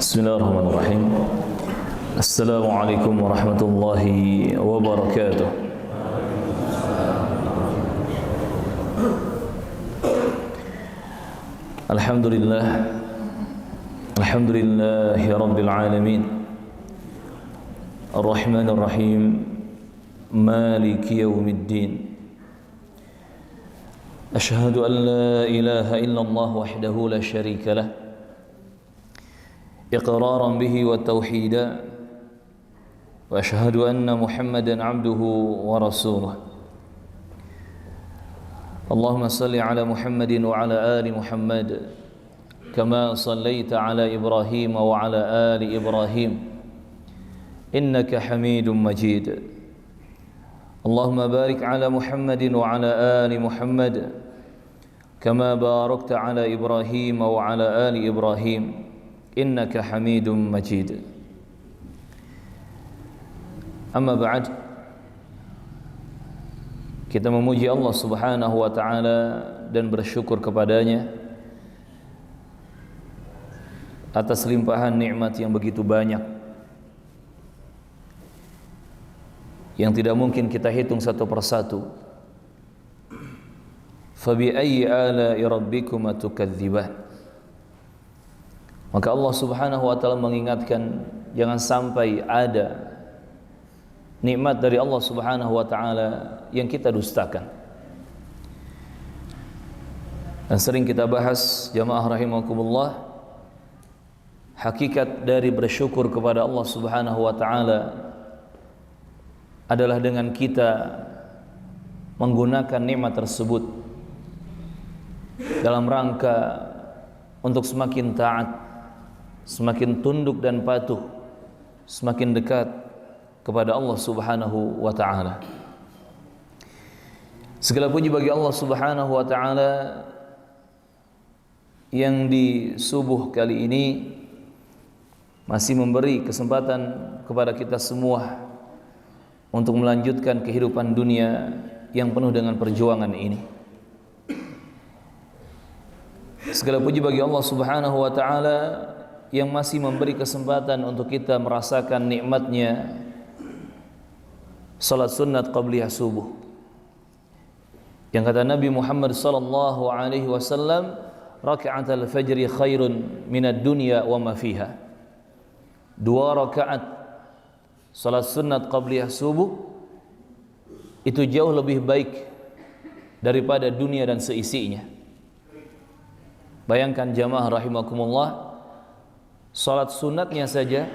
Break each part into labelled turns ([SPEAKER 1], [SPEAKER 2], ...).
[SPEAKER 1] Bismillahirrahmanirrahim. Assalamualaikum warahmatullahi wabarakatuh. Alhamdulillah, alhamdulillahi rabbil alamin, ar-rahmanir rahim, maliki yaumiddin. Ashhadu an la ilaha illallah wahdahu la syarika lah, إقرارا به والتوحيدا وأشهد أن محمدا عبده ورسوله اللهم صل على محمد وعلى آل محمد كما صليت على إبراهيم وعلى آل إبراهيم إنك حميد مجيد اللهم بارك على محمد وعلى آل محمد كما باركت على إبراهيم وعلى آل إبراهيم innaka hamidum majid. Amma ba'd, kita memuji Allah subhanahu wa ta'ala dan bersyukur kepadanya atas limpahan nikmat yang begitu banyak yang tidak mungkin kita hitung satu persatu. Fabi ayyi ala'i rabbikuma tukadziban. Maka Allah subhanahu wa ta'ala mengingatkan jangan sampai ada nikmat dari Allah subhanahu wa ta'ala yang kita dustakan. Dan sering kita bahas, jamaah rahimakumullah, hakikat dari bersyukur kepada Allah subhanahu wa ta'ala adalah dengan kita menggunakan nikmat tersebut dalam rangka untuk semakin taat, semakin tunduk dan patuh, semakin dekat kepada Allah subhanahu wa ta'ala. Segala puji bagi Allah subhanahu wa ta'ala yang di subuh kali ini masih memberi kesempatan kepada kita semua untuk melanjutkan kehidupan dunia yang penuh dengan perjuangan ini. Segala puji bagi Allah subhanahu wa ta'ala yang masih memberi kesempatan untuk kita merasakan nikmatnya salat sunnat qabliyah subuh, yang kata Nabi Muhammad sallallahu alaihi wasallam, raka'atul fajri khairun minad dunya wa ma fiha. Dua rakaat salat sunnat qabliyah subuh itu jauh lebih baik daripada dunia dan seisinya. Bayangkan jamaah rahimakumullah, salat sunatnya saja,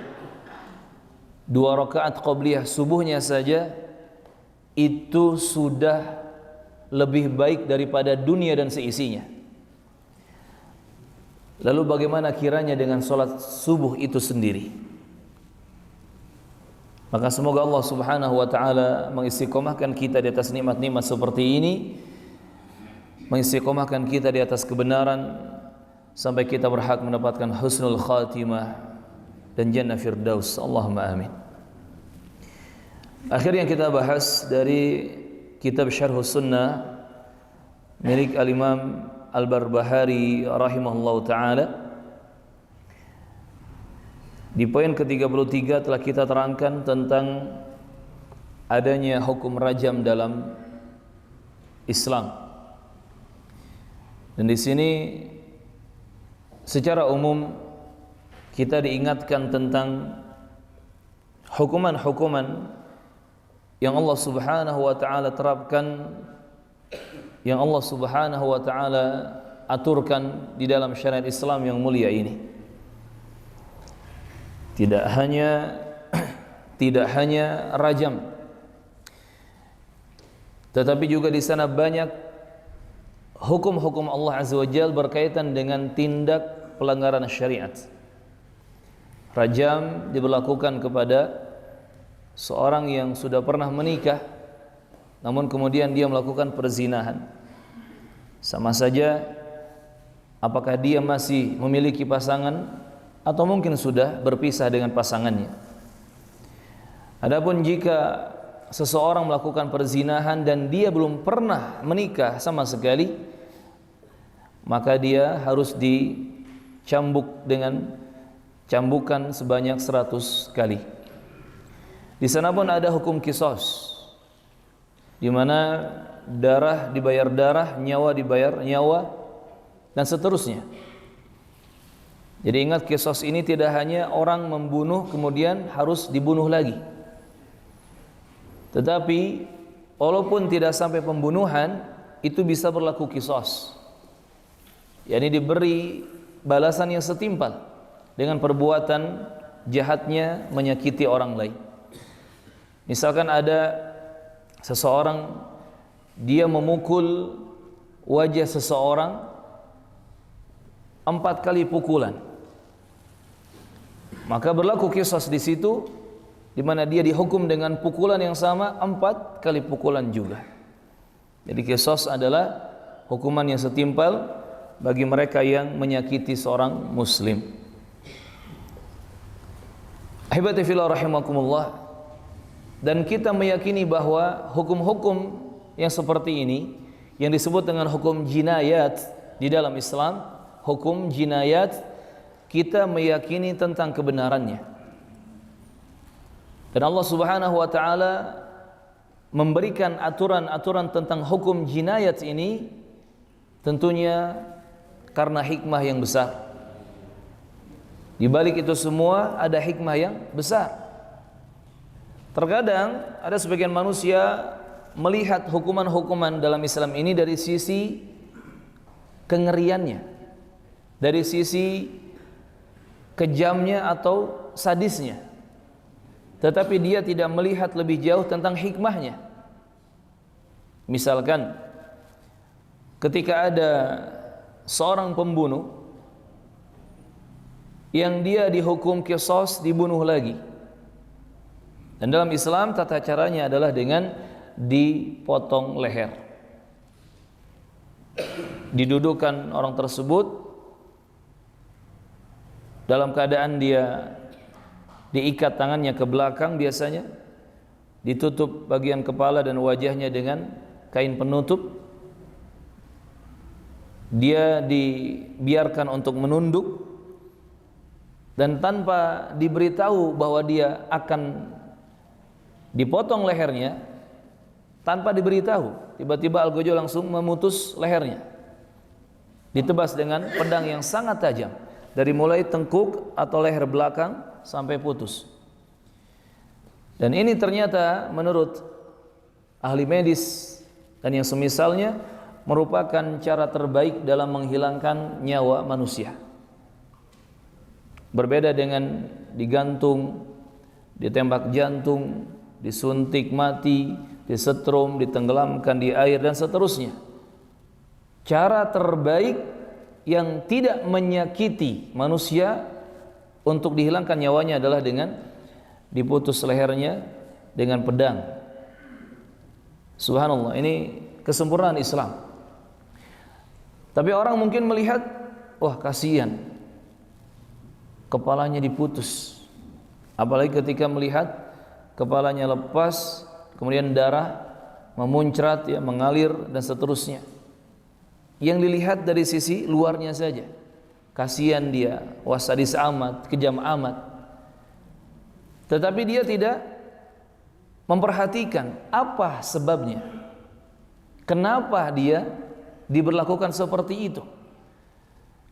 [SPEAKER 1] dua rakaat qabliyah subuhnya saja itu sudah lebih baik daripada dunia dan seisinya. Lalu bagaimana kiranya dengan salat subuh itu sendiri? Maka semoga Allah subhanahu wa ta'ala mengistiqomahkan kita di atas nikmat-nikmat seperti ini, mengistiqomahkan kita di atas kebenaran sampai kita berhak mendapatkan husnul khatimah dan jannah firdaus. Allahumma amin. Akhir yang kita bahas dari kitab Syarhus Sunnah milik al-Imam Al-Barbahari rahimahullahu ta'ala. Di poin ke-33 telah kita terangkan tentang adanya hukum rajam dalam Islam. Dan di sini secara umum kita diingatkan tentang hukuman-hukuman yang Allah subhanahu wa ta'ala terapkan, yang Allah subhanahu wa ta'ala aturkan di dalam syariat Islam yang mulia ini. Tidak hanya rajam, tetapi juga di sana banyak hukum-hukum Allah azza wa jalla berkaitan dengan tindak pelanggaran syariat. Rajam diberlakukan kepada seorang yang sudah pernah menikah namun kemudian dia melakukan perzinahan. Sama saja apakah dia masih memiliki pasangan atau mungkin sudah berpisah dengan pasangannya. Adapun jika seseorang melakukan perzinahan dan dia belum pernah menikah sama sekali, maka dia harus dicambuk dengan cambukan sebanyak 100 kali. Di sana pun ada hukum qisas, di mana darah dibayar darah, nyawa dibayar nyawa, dan seterusnya. Jadi ingat, qisas ini tidak hanya orang membunuh kemudian harus dibunuh lagi, tetapi walaupun tidak sampai pembunuhan, itu bisa berlaku qisas, yakni diberi balasan yang setimpal dengan perbuatan jahatnya menyakiti orang lain. Misalkan ada seseorang, dia memukul wajah seseorang 4 kali pukulan, maka berlaku qisas di situ, di mana dia dihukum dengan pukulan yang sama 4 kali pukulan juga. Jadi qisas adalah hukuman yang setimpal bagi mereka yang menyakiti seorang muslim. Ahibati fillah rahimakumullah, dan kita meyakini bahwa hukum-hukum yang seperti ini yang disebut dengan hukum jinayat di dalam Islam, hukum jinayat, kita meyakini tentang kebenarannya. Dan Allah Subhanahu wa taala memberikan aturan-aturan tentang hukum jinayat ini tentunya karena hikmah yang besar. Di balik itu semua ada hikmah yang besar. Terkadang ada sebagian manusia melihat hukuman-hukuman dalam Islam ini dari sisi kengeriannya, dari sisi kejamnya atau sadisnya, tetapi dia tidak melihat lebih jauh tentang hikmahnya. Misalkan ketika ada seorang pembunuh yang dia dihukum qisas, dibunuh lagi, dan dalam Islam tata caranya adalah dengan dipotong leher. Didudukkan orang tersebut dalam keadaan dia diikat tangannya ke belakang, biasanya ditutup bagian kepala dan wajahnya dengan kain penutup. Dia dibiarkan untuk menunduk, dan tanpa diberitahu bahwa dia akan dipotong lehernya, tanpa diberitahu, tiba-tiba Algojo langsung memutus lehernya, ditebas dengan pedang yang sangat tajam, dari mulai tengkuk atau leher belakang sampai putus. Dan ini ternyata menurut ahli medis dan yang semisalnya merupakan cara terbaik dalam menghilangkan nyawa manusia. Berbeda dengan digantung, ditembak jantung, disuntik mati, disetrum, ditenggelamkan di air, dan seterusnya. Cara terbaik yang tidak menyakiti manusia untuk dihilangkan nyawanya adalah dengan diputus lehernya dengan pedang. Subhanallah, ini kesempurnaan Islam. Tapi orang mungkin melihat, wah kasihan, kepalanya diputus. Apalagi ketika melihat kepalanya lepas, kemudian darah memuncrat, ya, mengalir dan seterusnya. Yang dilihat dari sisi luarnya saja, kasihan dia, wah sadis amat, kejam amat. Tetapi dia tidak memperhatikan apa sebabnya, kenapa dia diberlakukan seperti itu.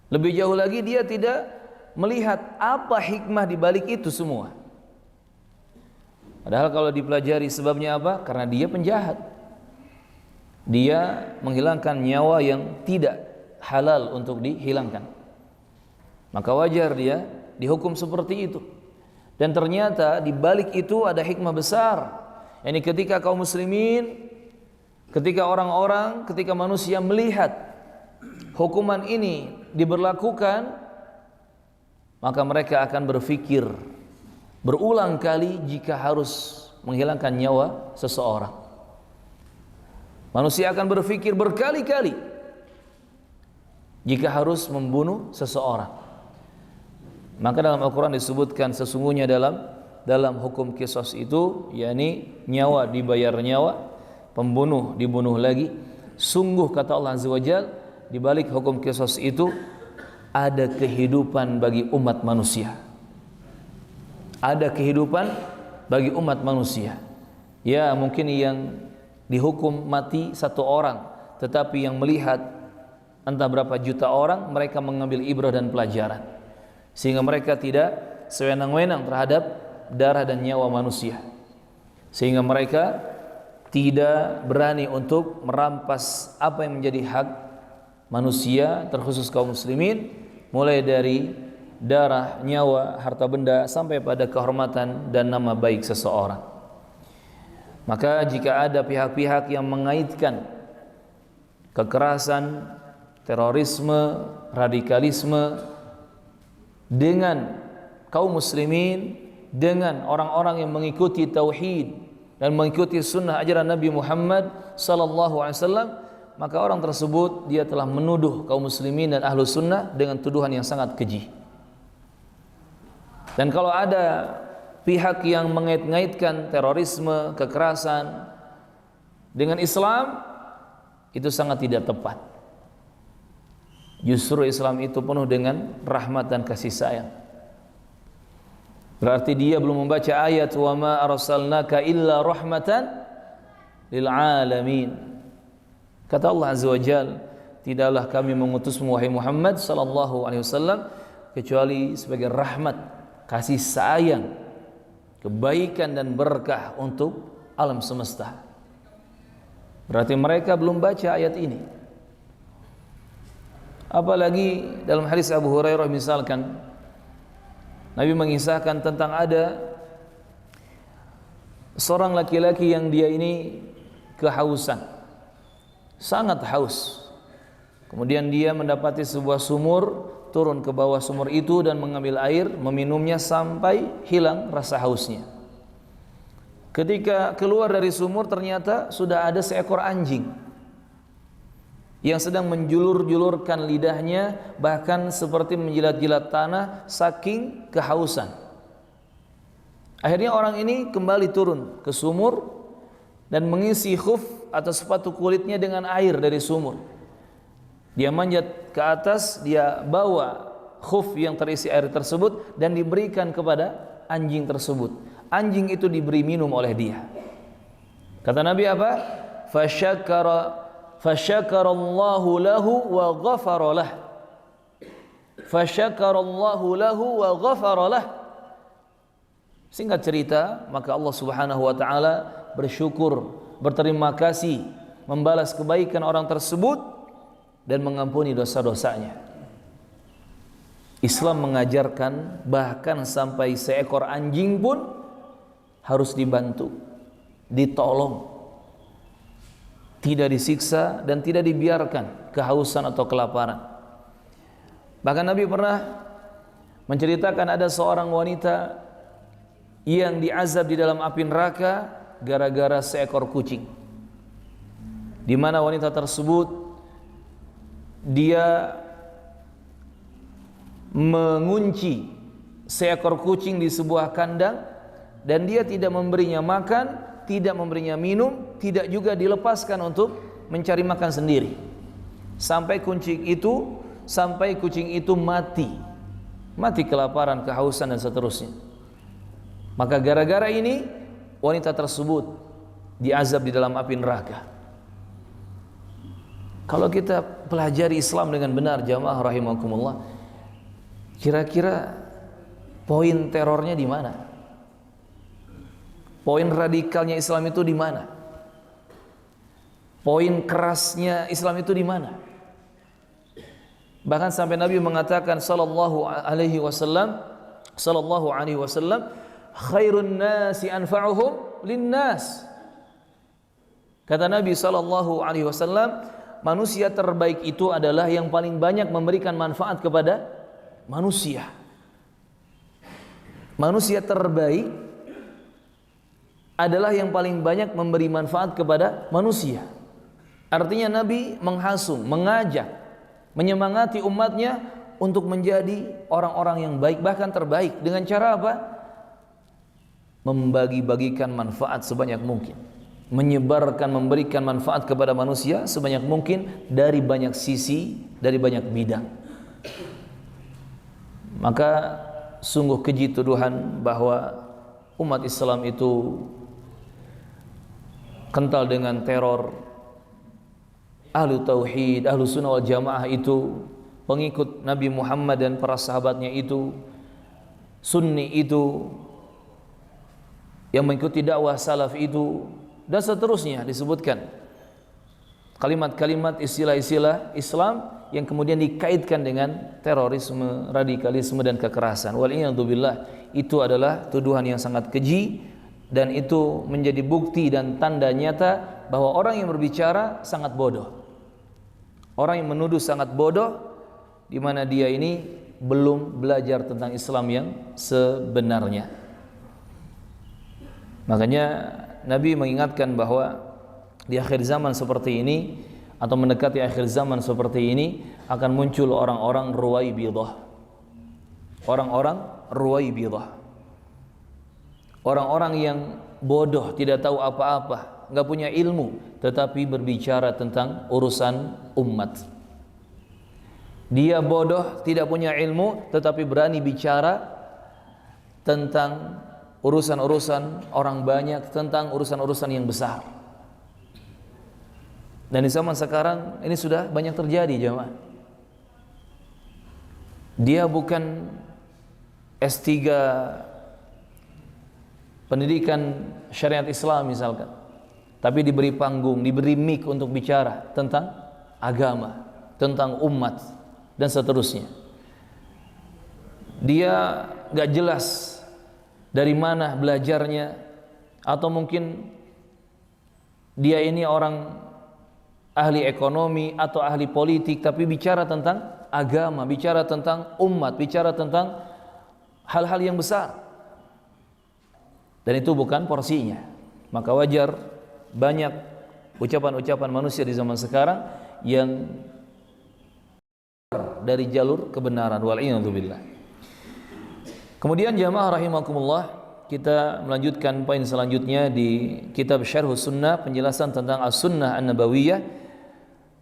[SPEAKER 1] Lebih jauh lagi, dia tidak melihat apa hikmah di balik itu semua. Padahal kalau dipelajari sebabnya apa? Karena dia penjahat, dia menghilangkan nyawa yang tidak halal untuk dihilangkan, maka wajar dia dihukum seperti itu. Dan ternyata di balik itu ada hikmah besar. Yani ketika kaum muslimin, ketika orang-orang, ketika manusia melihat hukuman ini diberlakukan, maka mereka akan berpikir berulang kali jika harus menghilangkan nyawa seseorang. Manusia akan berpikir berkali-kali jika harus membunuh seseorang. Maka dalam Al-Quran disebutkan sesungguhnya dalam hukum qisas itu, yakni nyawa dibayar nyawa, pembunuh dibunuh lagi. Sungguh kata Allah Azza wa Jalla, di balik hukum qisas itu ada kehidupan bagi umat manusia. ada kehidupan bagi umat manusia. Ya, mungkin yang dihukum mati satu orang, tetapi yang melihat entah berapa juta orang, mereka mengambil ibrah dan pelajaran, sehingga mereka tidak sewenang-wenang terhadap darah dan nyawa manusia, sehingga mereka tidak berani untuk merampas apa yang menjadi hak manusia, terkhusus kaum muslimin, mulai dari darah, nyawa, harta benda, sampai pada kehormatan dan nama baik seseorang. Maka jika ada pihak-pihak yang mengaitkan kekerasan, terorisme, radikalisme dengan kaum muslimin, dengan orang-orang yang mengikuti tauhid dan mengikuti sunnah ajaran Nabi Muhammad sallallahu alaihi wasallam, maka orang tersebut dia telah menuduh kaum muslimin dan ahlu sunnah dengan tuduhan yang sangat keji. Dan kalau ada pihak yang mengait-ngaitkan terorisme, kekerasan dengan Islam, itu sangat tidak tepat. Justru Islam itu penuh dengan rahmat dan kasih sayang. Berarti dia belum membaca ayat wa ma arsalnaka illa rahmatan lil alamin. Kata Allah Azza wa Jalla, tidaklah kami mengutusmu wahai Muhammad sallallahu alaihi wasallam kecuali sebagai rahmat, kasih sayang, kebaikan dan berkah untuk alam semesta. Berarti mereka belum baca ayat ini. Apalagi dalam hadis Abu Hurairah misalkan, Nabi mengisahkan tentang ada seorang laki-laki yang dia ini kehausan, sangat haus. Kemudian dia mendapati sebuah sumur, turun ke bawah sumur itu dan mengambil air, meminumnya sampai hilang rasa hausnya. Ketika keluar dari sumur, ternyata sudah ada seekor anjing yang sedang menjulur-julurkan lidahnya, bahkan seperti menjilat-jilat tanah saking kehausan. Akhirnya orang ini kembali turun ke sumur dan mengisi khuf atau sepatu kulitnya dengan air dari sumur. Dia manjat ke atas, dia bawa khuf yang terisi air tersebut dan diberikan kepada anjing tersebut. Anjing itu diberi minum oleh dia. Kata Nabi apa? Fasyakarallahu lahu wa ghafara lah. Fasyakarallahu lahu wa ghafara lah. Singkat cerita, maka Allah Subhanahu wa taala bersyukur, berterima kasih, membalas kebaikan orang tersebut dan mengampuni dosa-dosanya. Islam mengajarkan bahkan sampai seekor anjing pun harus dibantu, ditolong, tidak disiksa dan tidak dibiarkan kehausan atau kelaparan. Bahkan Nabi pernah menceritakan ada seorang wanita yang diazab di dalam api neraka gara-gara seekor kucing, di mana wanita tersebut dia mengunci seekor kucing di sebuah kandang dan dia tidak memberinya makan, tidak memberinya minum, tidak juga dilepaskan untuk mencari makan sendiri sampai kucing itu mati kelaparan, kehausan dan seterusnya. Maka gara-gara ini wanita tersebut diazab di dalam api neraka. Kalau kita pelajari Islam dengan benar, jamaah rahimakumullah, kira-kira poin terornya di mana? Poin radikalnya Islam itu di mana? Poin kerasnya Islam itu di mana? Bahkan sampai Nabi mengatakan sallallahu alaihi wasallam, khairun nasi anfa'uhum linnas. Kata Nabi sallallahu alaihi wasallam, manusia terbaik itu adalah yang paling banyak memberikan manfaat kepada manusia. Manusia terbaik adalah yang paling banyak memberi manfaat kepada manusia. Artinya Nabi menghasung, mengajak, menyemangati umatnya untuk menjadi orang-orang yang baik, bahkan terbaik. Dengan cara apa? Membagi-bagikan manfaat sebanyak mungkin, menyebarkan, memberikan manfaat kepada manusia sebanyak mungkin dari banyak sisi, dari banyak bidang. Maka sungguh keji tuduhan bahwa umat Islam itu kental dengan teror. Ahlu tauhid, ahlu sunnah wal jamaah itu, pengikut Nabi Muhammad dan para sahabatnya itu, sunni itu, yang mengikuti dakwah salaf itu, dan seterusnya disebutkan kalimat-kalimat, istilah-istilah Islam yang kemudian dikaitkan dengan terorisme, radikalisme dan kekerasan. Wal'iyadzubillah, itu adalah tuduhan yang sangat keji, dan itu menjadi bukti dan tanda nyata bahwa orang yang berbicara sangat bodoh. Orang yang menuduh sangat bodoh, di mana dia ini belum belajar tentang Islam yang sebenarnya. Makanya Nabi mengingatkan bahwa di akhir zaman seperti ini, atau mendekati akhir zaman seperti ini, akan muncul orang-orang ruwaibidah. Orang-orang ruwaibidah, orang-orang yang bodoh, tidak tahu apa-apa, nggak punya ilmu, tetapi berbicara tentang urusan umat. Dia bodoh, tidak punya ilmu, tetapi berani bicara tentang urusan-urusan orang banyak, tentang urusan-urusan yang besar. Dan di zaman sekarang ini sudah banyak terjadi, jemaah. Dia bukan S3 pendidikan syariat Islam misalkan, tapi diberi panggung, diberi mic untuk bicara tentang agama, tentang umat, dan seterusnya. Dia gak jelas dari mana belajarnya, atau mungkin dia ini orang ahli ekonomi atau ahli politik, tapi bicara tentang agama, bicara tentang umat, bicara tentang hal-hal yang besar, dan itu bukan porsinya. Maka wajar banyak ucapan-ucapan manusia di zaman sekarang yang dari jalur kebenaran. Wal'iyadzubillah. Kemudian jamaah rahimakumullah, kita melanjutkan poin selanjutnya di kitab Syarhus Sunnah, penjelasan tentang As-Sunnah An-Nabawiyah,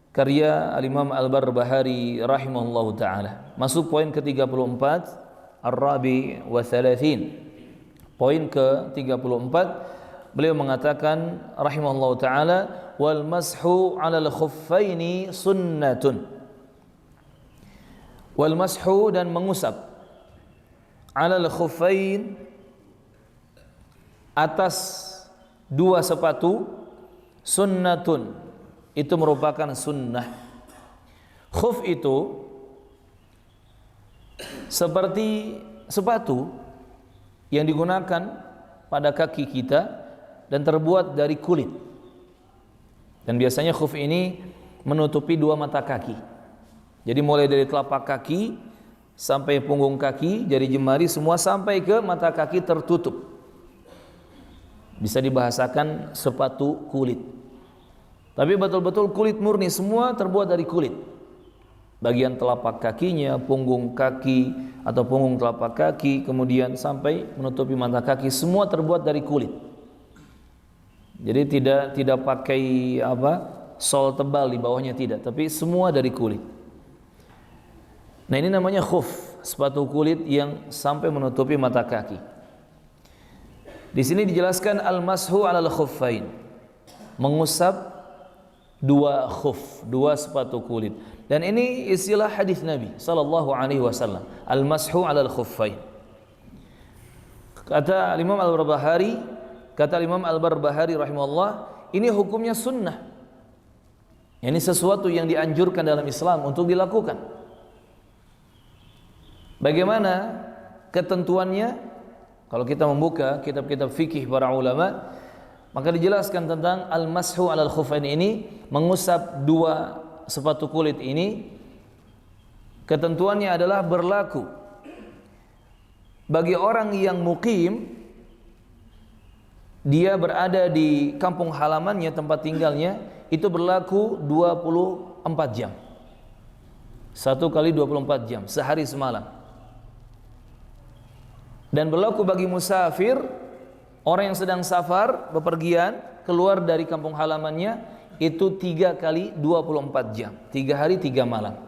[SPEAKER 1] karya Al-Imam Al-Barbahari rahimahullahu ta'ala. Masuk poin ke-34, Ar-Rabi wa Thalathin. Poin ke-34, beliau mengatakan rahimahullahu ta'ala, wal mashu 'alal khuffaini sunnatun. Wal mashu, dan mengusap, 'alal khuffain, atas dua sepatu, sunnatun, itu merupakan sunnah. Khuf itu seperti sepatu yang digunakan pada kaki kita dan terbuat dari kulit. Dan biasanya khuf ini menutupi dua mata kaki. Jadi mulai dari telapak kaki sampai punggung kaki, jari jemari, semua sampai ke mata kaki tertutup. Bisa dibahasakan sepatu kulit. Tapi betul-betul kulit murni, semua terbuat dari kulit. Bagian telapak kakinya, punggung kaki atau punggung telapak kaki, kemudian sampai menutupi mata kaki, semua terbuat dari kulit. Jadi tidak pakai sol tebal di bawahnya, tidak, tapi semua dari kulit. Nah, ini namanya khuf, sepatu kulit yang sampai menutupi mata kaki. Di sini dijelaskan al-mashu 'alal khuffain, mengusap dua khuf, dua sepatu kulit. Dan ini istilah hadis Nabi sallallahu alaihi wasallam, al-mashu 'alal khuffain. Kata Imam Al-Barbahari, rahimahullah, ini hukumnya sunnah. Ini sesuatu yang dianjurkan dalam Islam untuk dilakukan. Bagaimana ketentuannya? Kalau kita membuka kitab-kitab fikih para ulama, maka dijelaskan tentang al-mashu 'alal khuffain ini, mengusap dua sepatu kulit ini. Ketentuannya adalah berlaku bagi orang yang mukim, dia berada di kampung halamannya, tempat tinggalnya, itu berlaku 24 jam. 1 kali 24 jam, sehari semalam. Dan berlaku bagi musafir, orang yang sedang safar, bepergian, keluar dari kampung halamannya, itu 3 kali 24 jam, 3 hari 3 malam.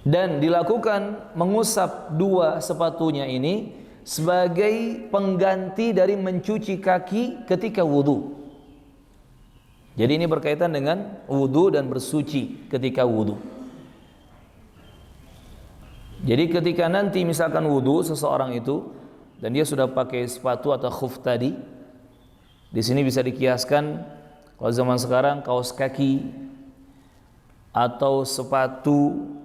[SPEAKER 1] Dan dilakukan mengusap dua sepatunya ini sebagai pengganti dari mencuci kaki ketika wudu. Jadi ini berkaitan dengan wudu dan bersuci ketika wudu. Jadi ketika nanti misalkan wudu seseorang itu dan dia sudah pakai sepatu atau khuf tadi, di sini bisa dikiaskan kalau zaman sekarang kaos kaki atau sepatu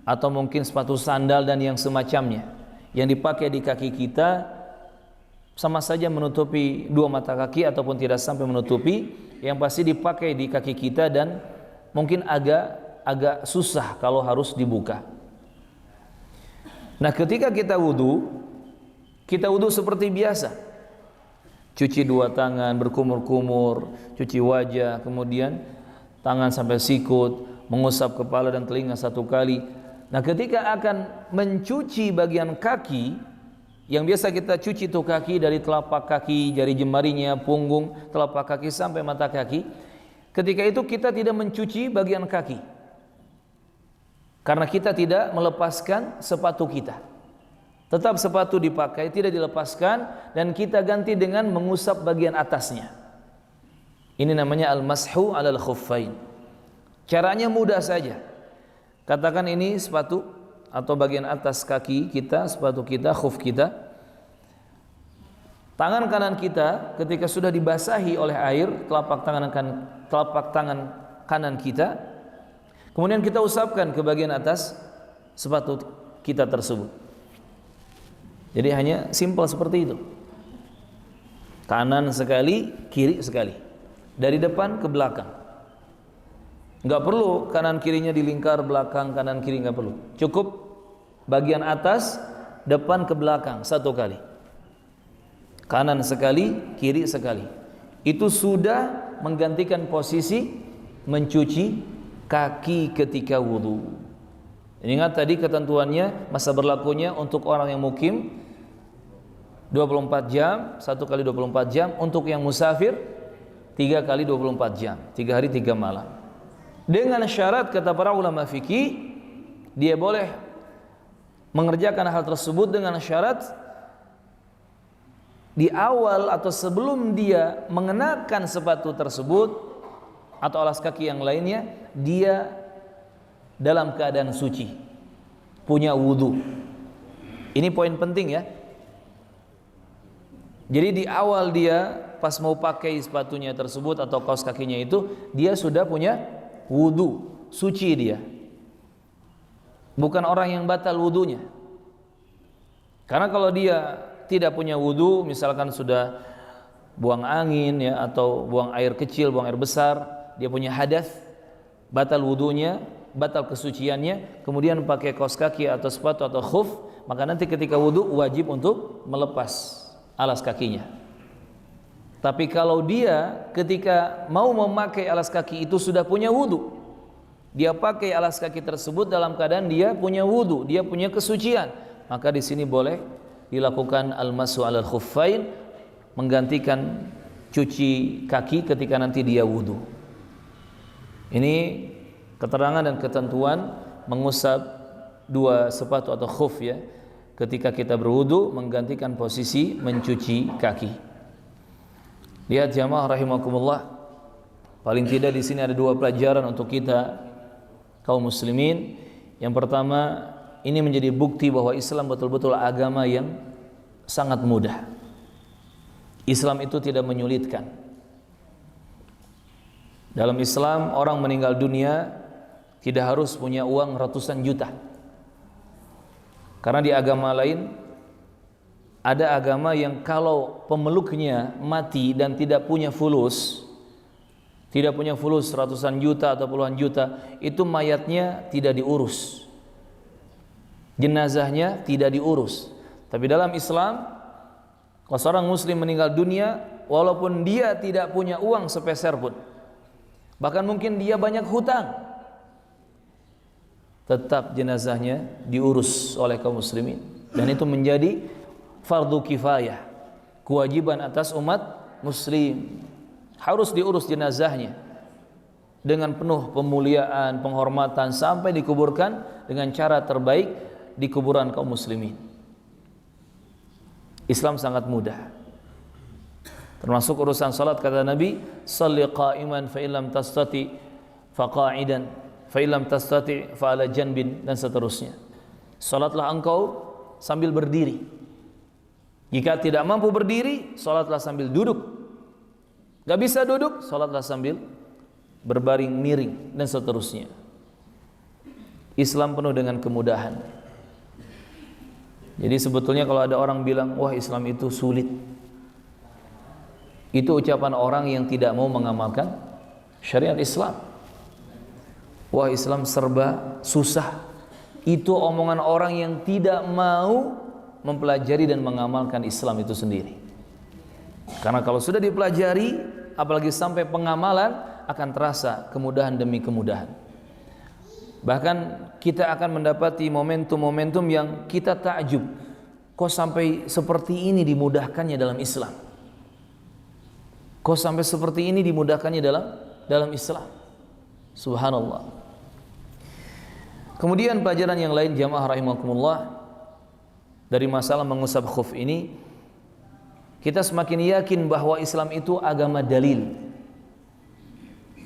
[SPEAKER 1] atau mungkin sepatu sandal dan yang semacamnya yang dipakai di kaki kita sama saja menutupi dua mata kaki ataupun tidak sampai menutupi, yang pasti dipakai di kaki kita dan mungkin agak susah kalau harus dibuka. Nah, ketika kita wudu seperti biasa, cuci dua tangan, berkumur-kumur, cuci wajah, kemudian tangan sampai sikut, mengusap kepala dan telinga satu kali. Nah, ketika akan mencuci bagian kaki, yang biasa kita cuci itu kaki dari telapak kaki, jari jemarinya, punggung, telapak kaki sampai mata kaki. Ketika itu kita tidak mencuci bagian kaki, karena kita tidak melepaskan sepatu kita. Tetap sepatu dipakai, tidak dilepaskan, dan kita ganti dengan mengusap bagian atasnya. Ini namanya al-mashu alal khuffain. Caranya mudah saja. Katakan ini sepatu atau bagian atas kaki kita, sepatu kita, khuf kita. Tangan kanan kita ketika sudah dibasahi oleh air, telapak tangan kanan kita, kemudian kita usapkan ke bagian atas sepatu kita tersebut. Jadi hanya simpel seperti itu. Kanan sekali, kiri sekali. Dari depan ke belakang. Enggak perlu kanan kirinya dilingkar belakang kanan kiri, enggak perlu. Cukup bagian atas depan ke belakang satu kali. Kanan sekali, kiri sekali. Itu sudah menggantikan posisi mencuci kaki ketika wudu. Ingat tadi ketentuannya, masa berlakunya untuk orang yang mukim 24 jam, 1 kali 24 jam. Untuk yang musafir 3 kali 24 jam, 3 hari 3 malam. Dengan syarat, kata para ulama fikih, dia boleh mengerjakan hal tersebut dengan syarat di awal atau sebelum dia mengenakan sepatu tersebut atau alas kaki yang lainnya, dia dalam keadaan suci, punya wudu. Ini poin penting ya. Jadi di awal dia pas mau pakai sepatunya tersebut atau kaos kakinya itu, dia sudah punya wudu, suci dia. Bukan orang yang batal wudunya. Karena kalau dia tidak punya wudu, misalkan sudah buang angin ya, atau buang air kecil, buang air besar, dia punya hadas, batal wudunya, batal kesuciannya, kemudian pakai kaos kaki atau sepatu atau khuf, maka nanti ketika wudu wajib untuk melepas alas kakinya. Tapi kalau dia ketika mau memakai alas kaki itu sudah punya wudu, dia pakai alas kaki tersebut dalam keadaan dia punya wudu, dia punya kesucian, maka di sini boleh dilakukan al-mashu alal khuffain, menggantikan cuci kaki ketika nanti dia wudu. Ini keterangan dan ketentuan mengusap dua sepatu atau khuf ya, ketika kita berwudu, menggantikan posisi mencuci kaki. Lihat jamaah rahimakumullah, paling tidak di sini ada dua pelajaran untuk kita kaum muslimin. Yang pertama, ini menjadi bukti bahwa Islam betul-betul agama yang sangat mudah. Islam itu tidak menyulitkan. Dalam Islam, orang meninggal dunia tidak harus punya uang ratusan juta. Karena di agama lain, ada agama yang kalau pemeluknya mati dan tidak punya fulus ratusan juta atau puluhan juta, itu mayatnya tidak diurus, jenazahnya tidak diurus. Tapi dalam Islam, kalau seorang muslim meninggal dunia, walaupun dia tidak punya uang sepeser pun, bahkan mungkin dia banyak hutang, tetap jenazahnya diurus oleh kaum muslimin. Dan itu menjadi fardu kifayah, kewajiban atas umat muslim, harus diurus jenazahnya. dengan penuh pemuliaan, penghormatan sampai dikuburkan dengan cara terbaik di kuburan kaum muslimin. Islam sangat mudah. Termasuk urusan salat, kata Nabi, "Shalli qa'iman fa illam tastati fa qa'idan fa illam tastati fa ala janbin," dan seterusnya. Salatlah engkau sambil berdiri. Jika tidak mampu berdiri, salatlah sambil duduk. Gak bisa duduk, salatlah sambil berbaring miring dan seterusnya. Islam penuh dengan kemudahan. Jadi sebetulnya kalau ada orang bilang, wah Islam itu sulit, itu ucapan orang yang tidak mau mengamalkan syariat Islam. Wah Islam serba susah, itu omongan orang yang tidak mau mempelajari dan mengamalkan Islam itu sendiri. Karena kalau sudah dipelajari, apalagi sampai pengamalan, akan terasa kemudahan demi kemudahan. Bahkan kita akan mendapati momentum-momentum yang kita takjub, kok sampai seperti ini dimudahkannya dalam Islam, kok sampai seperti ini dimudahkannya dalam Islam. Subhanallah. Kemudian pelajaran yang lain, jamaah rahimakumullah, dari masalah mengusap khuf ini, kita semakin yakin bahwa Islam itu agama dalil.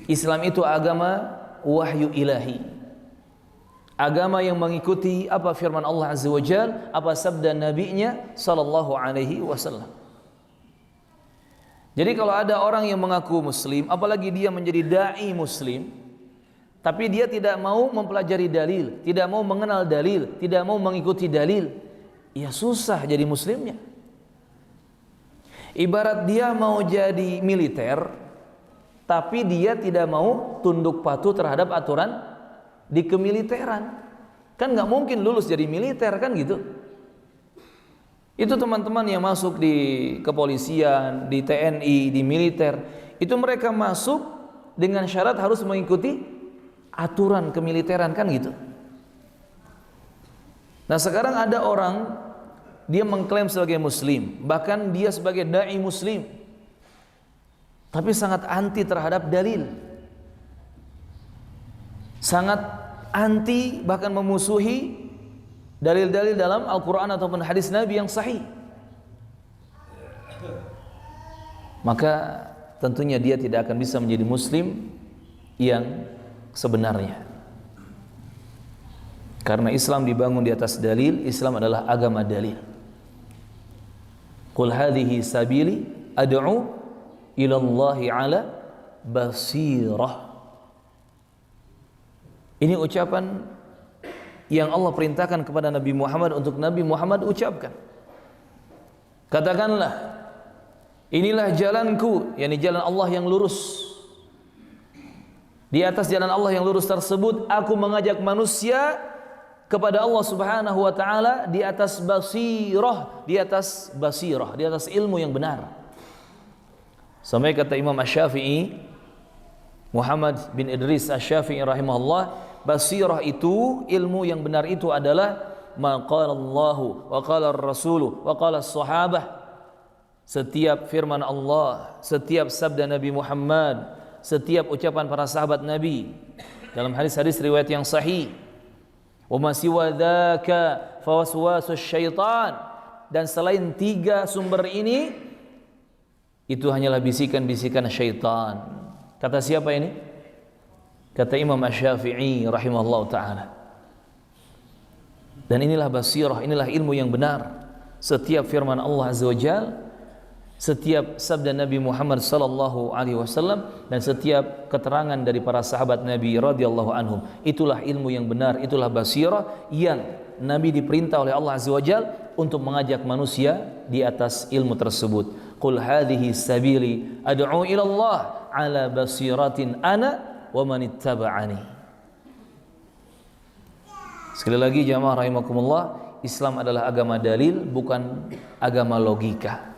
[SPEAKER 1] Islam itu agama wahyu ilahi, agama yang mengikuti apa firman Allah Azza wa Jalla, apa sabda Nabi-Nya sallallahu alaihi wasallam. Jadi kalau ada orang yang mengaku muslim, apalagi dia menjadi dai muslim, tapi dia tidak mau mempelajari dalil, tidak mau mengenal dalil, tidak mau mengikuti dalil, ya susah jadi muslimnya. Ibarat dia mau jadi militer, tapi dia tidak mau tunduk patuh terhadap aturan di kemiliteran, kan nggak mungkin lulus jadi militer, kan gitu. Itu teman-teman yang masuk di kepolisian, di TNI, di militer, itu mereka masuk dengan syarat harus mengikuti aturan kemiliteran, kan gitu. Nah sekarang ada orang, dia mengklaim sebagai muslim, bahkan dia sebagai dai muslim, tapi sangat anti terhadap dalil, sangat anti, bahkan memusuhi dalil-dalil dalam Al-Quran ataupun hadis Nabi yang sahih. Maka tentunya dia tidak akan bisa menjadi muslim yang sebenarnya, karena Islam dibangun di atas dalil. Islam adalah agama dalil. Qul hadhihi sabili ad'u ilallahi ala basirah. Ini ucapan yang Allah perintahkan kepada Nabi Muhammad untuk Nabi Muhammad ucapkan. Katakanlah, inilah jalanku, yakni jalan Allah yang lurus. Di atas jalan Allah yang lurus tersebut, aku mengajak manusia kepada Allah Subhanahu wa taala di atas basirah, di atas basirah, di atas ilmu yang benar. Sampai kata Imam Asy-Syafi'i, Muhammad bin Idris Asy-Syafi'i rahimahullah, basirah itu, ilmu yang benar itu adalah ma qala Allahu wa qala ar-rasulu wa qala as-sahabah. Setiap firman Allah, setiap sabda Nabi Muhammad, setiap ucapan para sahabat Nabi dalam hadis-hadis riwayat yang sahih. Wa ma siwa dzaka fa waswasus syaitan, dan selain tiga sumber ini, itu hanyalah bisikan-bisikan syaitan. Kata siapa ini? Kata Imam Asy-Syafi'i rahimahullah ta'ala. Dan inilah basirah, inilah ilmu yang benar. Setiap firman Allah Azza wa Jalla, setiap sabda Nabi Muhammad sallallahu alaihi wasallam, dan setiap keterangan dari para sahabat Nabi radhiyallahu anhum, itulah ilmu yang benar, itulah basirah yang Nabi diperintah oleh Allah Azza wa Jalla untuk mengajak manusia di atas ilmu tersebut. Qul hadhihi sabili ad'u ila Allah ala basiratin ana wa man ittaba'ani. Sekali lagi jamaah rahimakumullah, Islam adalah agama dalil, bukan agama logika.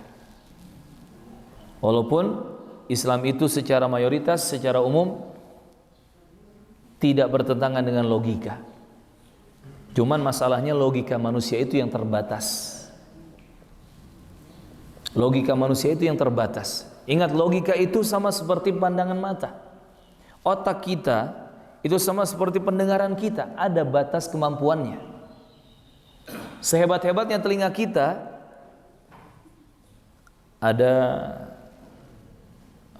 [SPEAKER 1] Walaupun Islam itu secara mayoritas, secara umum tidak bertentangan dengan logika. Cuman masalahnya logika manusia itu yang terbatas. Logika manusia itu yang terbatas. Ingat, logika itu sama seperti pandangan mata. Otak kita itu sama seperti pendengaran kita, ada batas kemampuannya. Sehebat-hebatnya telinga kita, ada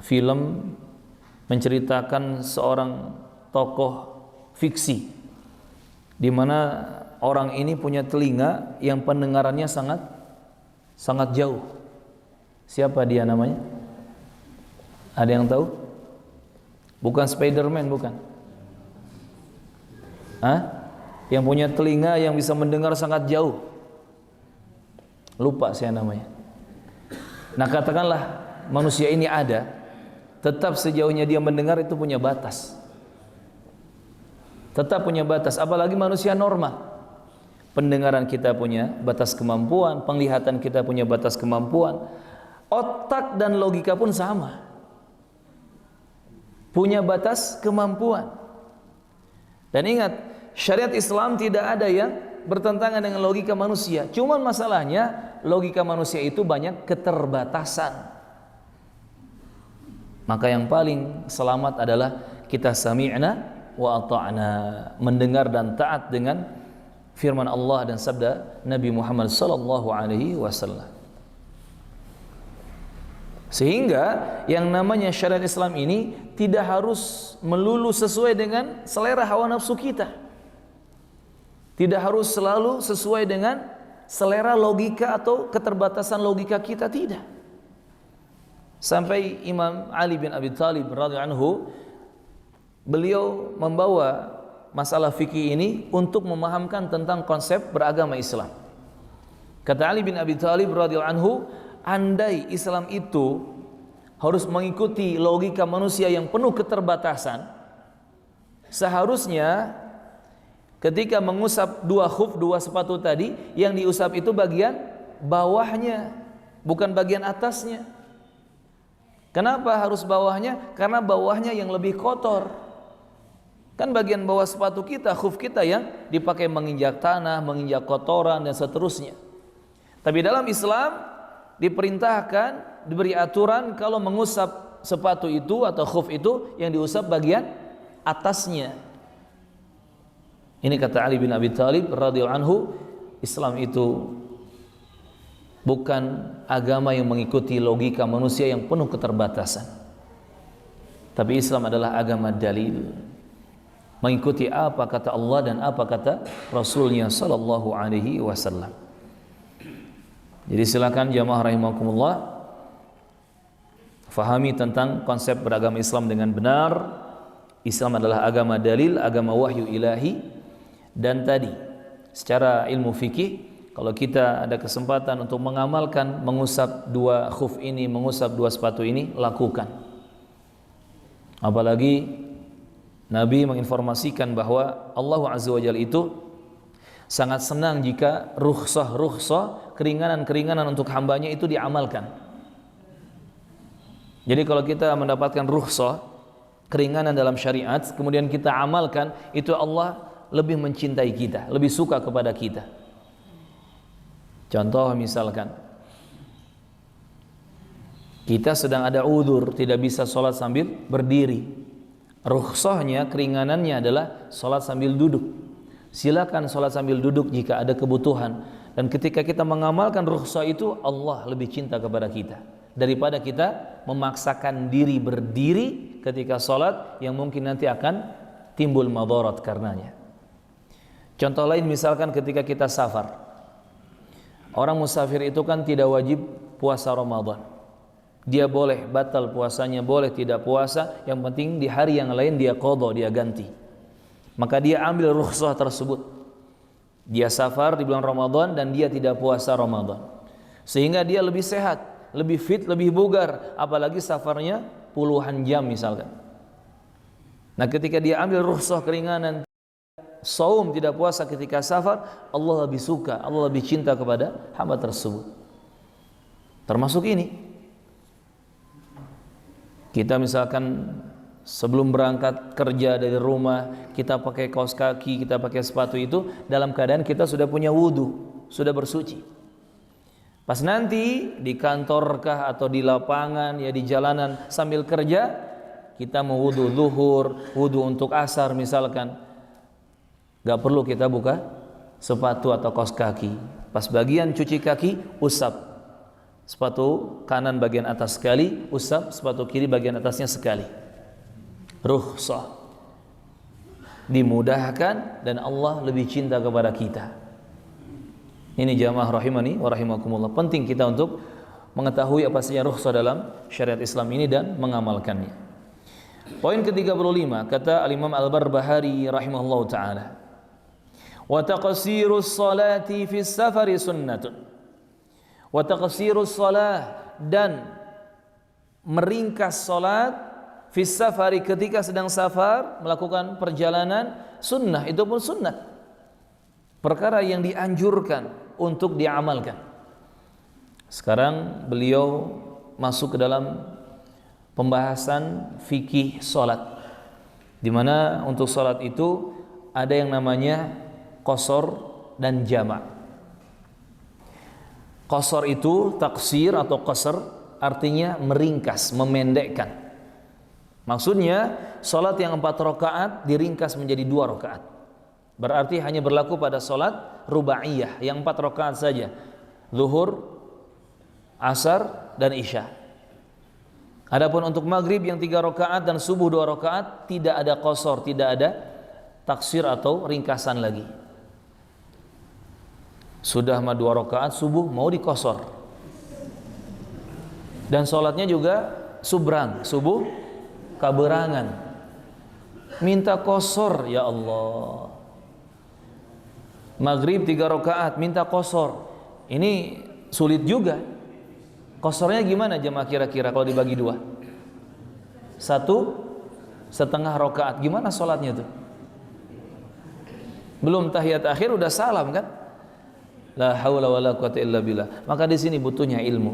[SPEAKER 1] film menceritakan seorang tokoh fiksi di mana orang ini punya telinga yang pendengarannya sangat jauh. Siapa dia namanya? Ada yang tahu? Bukan Spiderman, bukan. Yang punya telinga yang bisa mendengar sangat jauh. Lupa saya namanya. Nah, katakanlah manusia ini ada, tetap sejauhnya dia mendengar itu punya batas. Tetap punya batas, apalagi manusia normal. Pendengaran kita punya batas kemampuan, penglihatan kita punya batas kemampuan. Otak dan logika pun sama, punya batas kemampuan. Dan ingat, syariat Islam tidak ada yang bertentangan dengan logika manusia. Cuman masalahnya logika manusia itu banyak keterbatasan. Maka yang paling selamat adalah kita sami'na wa ata'na, mendengar dan taat dengan firman Allah dan sabda Nabi Muhammad sallallahu alaihi wasallam. Sehingga yang namanya syariat Islam ini tidak harus melulu sesuai dengan selera hawa nafsu kita. Tidak harus selalu sesuai dengan selera logika atau keterbatasan logika kita, tidak. Sampai Imam Ali bin Abi Thalib radhiyallahu anhu, beliau membawa masalah fikih ini untuk memahamkan tentang konsep beragama Islam. Kata Ali bin Abi Thalib radhiyallahu anhu, andai Islam itu harus mengikuti logika manusia yang penuh keterbatasan, seharusnya ketika mengusap dua khuf, dua sepatu tadi, yang diusap itu bagian bawahnya, bukan bagian atasnya. Kenapa harus bawahnya? Karena bawahnya yang lebih kotor. Kan bagian bawah sepatu kita, khuf kita yang dipakai menginjak tanah, menginjak kotoran dan seterusnya. Tapi dalam Islam diperintahkan, diberi aturan kalau mengusap sepatu itu atau khuf itu yang diusap bagian atasnya. Ini kata Ali bin Abi Thalib radhiyallahu anhu, Islam itu bukan agama yang mengikuti logika manusia yang penuh keterbatasan. Tapi Islam adalah agama dalil, mengikuti apa kata Allah dan apa kata Rasulnya sallallahu alaihi wasallam. Jadi silakan jamaah rahimakumullah, fahami tentang konsep beragama Islam dengan benar. Islam adalah agama dalil, agama wahyu ilahi. Dan tadi secara ilmu fikih, kalau kita ada kesempatan untuk mengamalkan mengusap dua khuf ini, mengusap dua sepatu ini, lakukan. Apalagi Nabi menginformasikan bahwa Allah Azza wa Jalla itu sangat senang jika rukhsah, keringanan-keringanan untuk hambanya itu diamalkan. Jadi kalau kita mendapatkan rukhsah, keringanan dalam syariat, kemudian kita amalkan, itu Allah lebih mencintai kita, lebih suka kepada kita. Contoh misalkan, kita sedang ada udzur, tidak bisa sholat sambil berdiri. Rukhsahnya, keringanannya adalah sholat sambil duduk. Silakan sholat sambil duduk jika ada kebutuhan. Dan ketika kita mengamalkan rukhsah itu, Allah lebih cinta kepada kita daripada kita memaksakan diri berdiri ketika sholat yang mungkin nanti akan timbul madarat karenanya. Contoh lain misalkan ketika kita safar. Orang musafir itu kan tidak wajib puasa Ramadan. Dia boleh batal puasanya, boleh tidak puasa, yang penting di hari yang lain dia qadha, dia ganti. Maka dia ambil rukhsah tersebut. Dia safar di bulan Ramadan dan dia tidak puasa Ramadan. Sehingga dia lebih sehat, lebih fit, lebih bugar, apalagi safarnya puluhan jam misalkan. Nah, ketika dia ambil rukhsah keringanan saum, tidak puasa ketika safar, Allah lebih suka, Allah lebih cinta kepada hamba tersebut. Termasuk ini, kita misalkan sebelum berangkat kerja dari rumah, kita pakai kaos kaki, kita pakai sepatu itu dalam keadaan kita sudah punya wudu, sudah bersuci. Pas nanti di kantorkah atau di lapangan, ya di jalanan sambil kerja, Kita mau wudu zuhur, wudu untuk asar misalkan, gak perlu kita buka sepatu atau kaos kaki. Pas bagian cuci kaki, usap sepatu kanan bagian atas sekali, usap sepatu kiri bagian atasnya sekali. Rukhsah, dimudahkan, dan Allah lebih cinta kepada kita. Ini jamaah rahimani wa rahimakumullah, penting kita untuk mengetahui apa saja rukhsah dalam syariat Islam ini dan mengamalkannya. Poin ke-35, kata Al-Imam Al-Barbahari rahimahullah ta'ala, wa taqsirus salati fis safari sunnatun. Wa taqsirus salah, dan meringkas salat fis safari, ketika sedang safar, melakukan perjalanan, sunnah, itu pun sunnah, perkara yang dianjurkan untuk diamalkan. Sekarang beliau masuk ke dalam pembahasan fikih salat, di mana untuk salat itu ada yang namanya qasar dan jama'. Qasar itu taksir atau qasar, artinya meringkas, memendekkan. Maksudnya salat yang 4 rakaat diringkas menjadi 2 rakaat. Berarti hanya berlaku pada salat rubaiyah yang 4 rakaat saja, zuhur, asar, dan isya. Adapun untuk maghrib yang 3 rakaat dan subuh 2 rakaat, tidak ada qasar, tidak ada taksir atau ringkasan lagi. Sudah 2 rakaat subuh mau diqasar. Dan sholatnya juga subrang, subuh kaberangan, minta qasar, ya Allah. Maghrib 3 rakaat minta qasar, ini sulit juga. Qasarnya gimana jemaah kira-kira kalau dibagi 2? 1,5 rakaat, gimana sholatnya tuh? Belum tahiyat akhir udah salam kan? La haula wala quwata illa billah. Maka di sini butuhnya ilmu.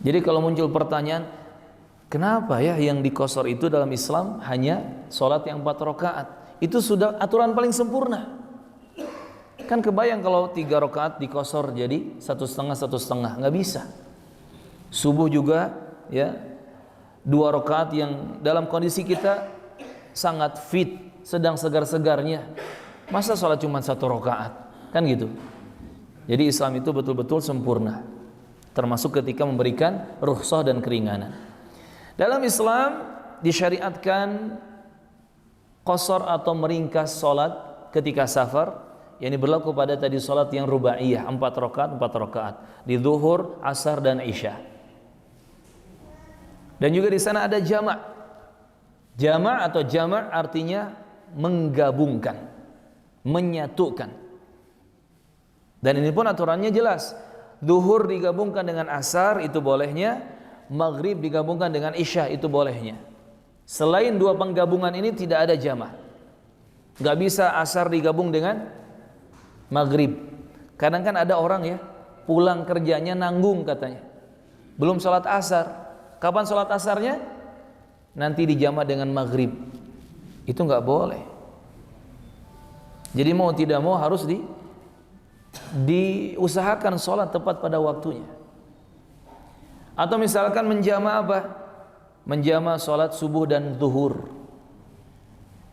[SPEAKER 1] Jadi kalau muncul pertanyaan, kenapa ya yang diqasar itu dalam Islam hanya sholat yang 4 rakaat? Itu sudah aturan paling sempurna. Kan kebayang kalau 3 rakaat diqasar jadi 1,5, nggak bisa. Subuh juga ya 2 rakaat yang dalam kondisi kita sangat fit, sedang segar-segarnya, masa sholat cuma 1 rakaat, kan gitu. Jadi Islam itu betul-betul sempurna, termasuk ketika memberikan rukhsah dan keringanan. Dalam Islam disyariatkan qasar atau meringkas sholat ketika safar, yang berlaku pada tadi salat yang rubaiyah 4 rakaat di zuhur, asar, dan isya. Dan juga di sana ada jama'. Jama' atau jama' artinya menggabungkan, menyatukan. Dan ini pun aturannya jelas. Zuhur digabungkan dengan asar itu bolehnya, maghrib digabungkan dengan isya itu bolehnya. Selain 2 penggabungan ini tidak ada jama'. Gak bisa asar digabung dengan maghrib. Kadang kan ada orang ya, pulang kerjanya nanggung katanya, belum sholat asar. Kapan sholat asarnya? Nanti dijama dengan maghrib. Itu nggak boleh. Jadi mau tidak mau harus diusahakan sholat tepat pada waktunya. Atau misalkan menjama apa? Menjama sholat subuh dan zuhur.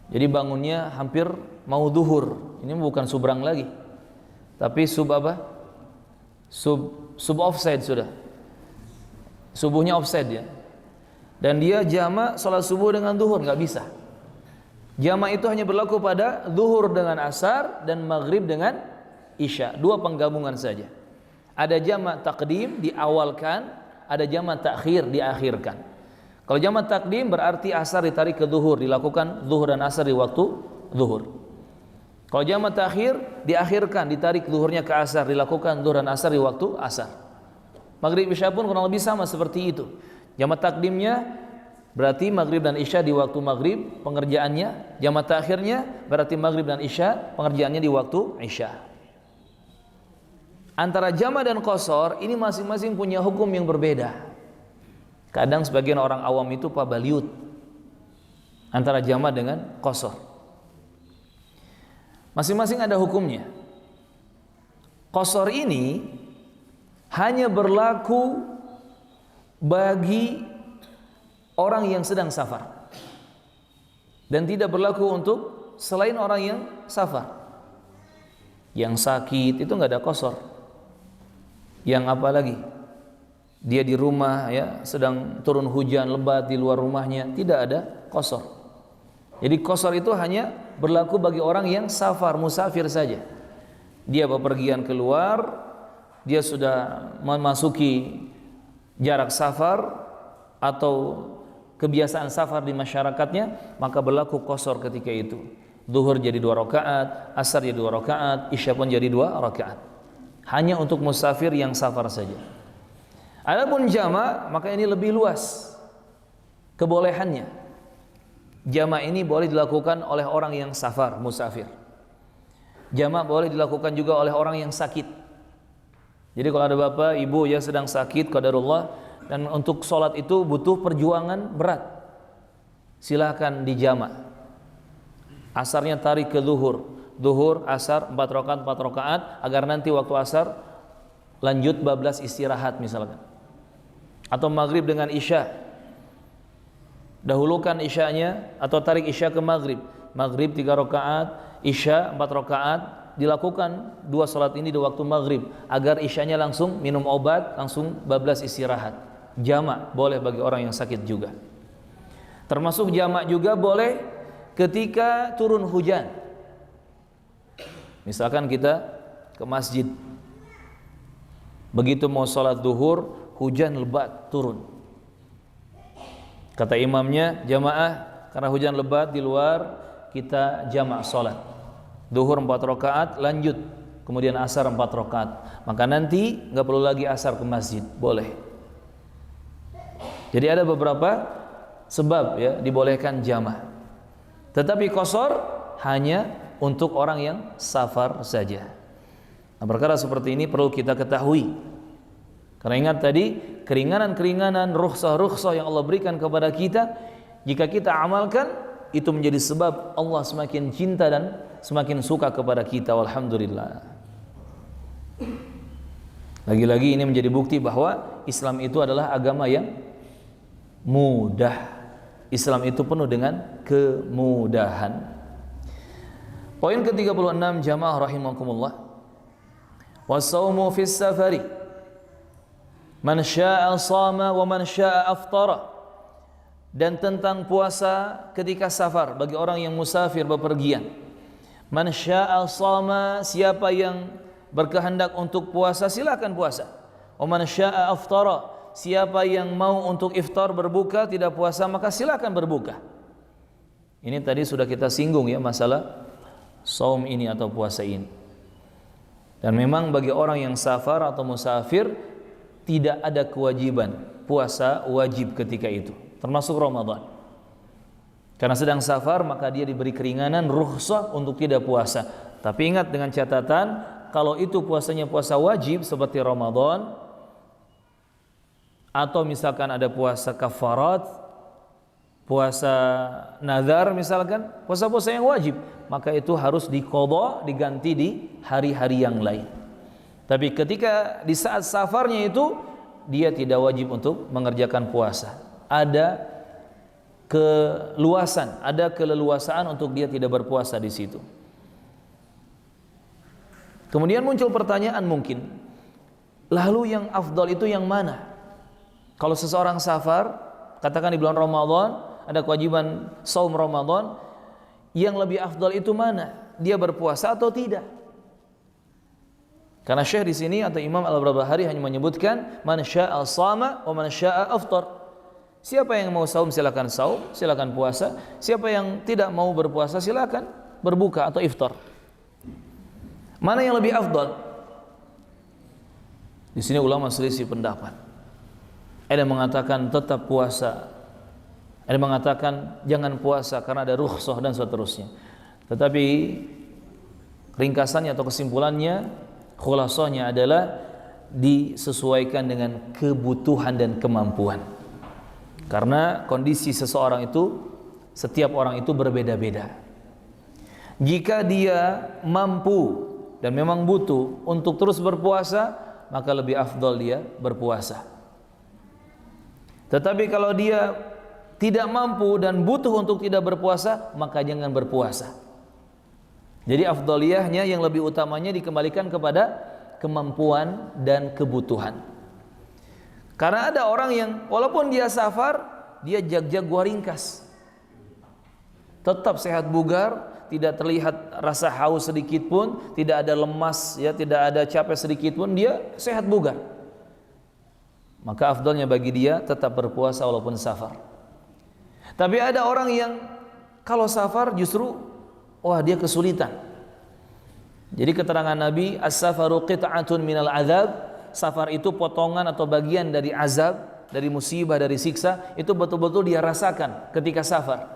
[SPEAKER 1] Jadi bangunnya hampir mau zuhur. Ini bukan subrang lagi, tapi sub apa? Sub offside sudah. Subuhnya offside ya. Dan dia jama salat subuh dengan zuhur, nggak bisa. Jama itu hanya berlaku pada zuhur dengan asar dan maghrib dengan isya, 2 penggabungan saja. Ada jama takdim diawalkan, ada jama takhir diakhirkan. Kalau jama takdim berarti asar ditarik ke zuhur, dilakukan zuhur dan asar di waktu zuhur. Kalau jama takhir diakhirkan, ditarik zuhurnya ke asar, dilakukan zuhur dan asar di waktu asar. Maghrib isya pun kurang lebih sama seperti itu. Jama takdimnya berarti maghrib dan isya di waktu maghrib pengerjaannya, jama takhirnya berarti maghrib dan isya pengerjaannya di waktu isya. Antara jama dan qasar ini masing-masing punya hukum yang berbeda. Kadang sebagian orang awam itu pabaliut antara jama dengan qasar. Masing-masing ada hukumnya. Qasar ini hanya berlaku bagi orang yang sedang safar. Dan tidak berlaku untuk selain orang yang safar. Yang sakit itu nggak ada qasar. Yang apa lagi? Dia di rumah ya, sedang turun hujan lebat di luar rumahnya, tidak ada qasar. Jadi qasar itu hanya berlaku bagi orang yang safar, musafir saja. Dia bepergian keluar, dia sudah memasuki jarak safar atau kebiasaan safar di masyarakatnya, maka berlaku qasar ketika itu. Zuhur jadi 2 rakaat, asar jadi 2 rakaat, isya pun jadi 2 rakaat. Hanya untuk musafir yang safar saja. Adapun jama', maka ini lebih luas kebolehannya. Jama' ini boleh dilakukan oleh orang yang safar, musafir. Jama' boleh dilakukan juga oleh orang yang sakit. Jadi kalau ada bapak, ibu yang sedang sakit, qadarullah, dan untuk sholat itu butuh perjuangan berat, silakan dijama'. Asarnya tarik ke zuhur, asar 4 rakaat agar nanti waktu asar lanjut bablas istirahat misalkan. Atau maghrib dengan isya, dahulukan isyanya atau tarik isya ke maghrib. Maghrib 3 rakaat, isya 4 rakaat, dilakukan 2 salat ini di waktu maghrib agar isyanya langsung minum obat, langsung bablas istirahat. Jama' boleh bagi orang yang sakit juga. Termasuk jama' juga boleh ketika turun hujan. Misalkan kita ke masjid, begitu mau sholat zuhur, hujan lebat turun. Kata imamnya, jamaah karena hujan lebat di luar, kita jama' sholat. Zuhur 4 rakaat, lanjut. Kemudian asar 4 rakaat. Maka nanti nggak perlu lagi asar ke masjid, boleh. Jadi ada beberapa sebab ya dibolehkan jama'. Tetapi qasar hanya untuk orang yang safar saja. Nah, perkara seperti ini perlu kita ketahui. Karena ingat tadi, keringanan-keringanan, rukhsah-rukhsah yang Allah berikan kepada kita, jika kita amalkan, itu menjadi sebab Allah semakin cinta dan semakin suka kepada kita. Walhamdulillah. Lagi-lagi ini menjadi bukti bahwa Islam itu adalah agama yang mudah. Islam itu penuh dengan kemudahan. Poin ke-36 jamaah rahimakumullah. Wasaumu fis safari man syaa'a shama wa man syaa'a aftara. Dan tentang puasa ketika safar bagi orang yang musafir bepergian. Man syaa'a shama, siapa yang berkehendak untuk puasa silakan puasa. Wa man syaa'a aftara, siapa yang mau untuk iftar berbuka tidak puasa maka silakan berbuka. Ini tadi sudah kita singgung ya masalah saum ini atau puasa ini. Dan memang bagi orang yang safar atau musafir tidak ada kewajiban puasa wajib ketika itu, termasuk Ramadan. Karena sedang safar maka dia diberi keringanan, rukhsah untuk tidak puasa. Tapi ingat dengan catatan, kalau itu puasanya puasa wajib seperti Ramadan, atau misalkan ada puasa kafarat, puasa nazar misalkan, puasa-puasa yang wajib, maka itu harus diqadha, diganti di hari-hari yang lain. Tapi ketika di saat safarnya itu dia tidak wajib untuk mengerjakan puasa. Ada keluasan, ada keleluasaan untuk dia tidak berpuasa di situ. Kemudian muncul pertanyaan mungkin, lalu yang afdal itu yang mana? Kalau seseorang safar, katakan di bulan Ramadan, ada kewajiban saum Ramadan, yang lebih afdal itu mana? Dia berpuasa atau tidak? Karena Syekh di sini atau Imam Al-Barbahari hanya menyebutkan man syaa'a shama wa man syaa'a aftar. Siapa yang mau saum silakan saum, silakan puasa. Siapa yang tidak mau berpuasa silakan berbuka atau iftar. Mana yang lebih afdal? Di sini ulama selisih pendapat. Ada yang mengatakan tetap puasa, ada yang mengatakan jangan puasa karena ada rukhsah dan seterusnya. Tetapi ringkasannya atau kesimpulannya, khulasahnya adalah disesuaikan dengan kebutuhan dan kemampuan. Karena kondisi seseorang itu, setiap orang itu berbeda-beda. Jika dia mampu dan memang butuh untuk terus berpuasa, maka lebih afdal dia berpuasa. Tetapi kalau dia tidak mampu dan butuh untuk tidak berpuasa, maka jangan berpuasa. Jadi afdaliyahnya yang lebih utamanya dikembalikan kepada kemampuan dan kebutuhan. Karena ada orang yang walaupun dia safar, dia jag-jag gua ringkas, tetap sehat bugar, tidak terlihat rasa haus sedikit pun, tidak ada lemas ya, tidak ada capek sedikit pun, dia sehat bugar. Maka afdalnya bagi dia tetap berpuasa walaupun safar. Tapi ada orang yang kalau safar justru wah dia kesulitan. Jadi keterangan Nabi, as-safaru qit'atun minal azab, safar itu potongan atau bagian dari azab, dari musibah, dari siksa, itu betul-betul dia rasakan ketika safar.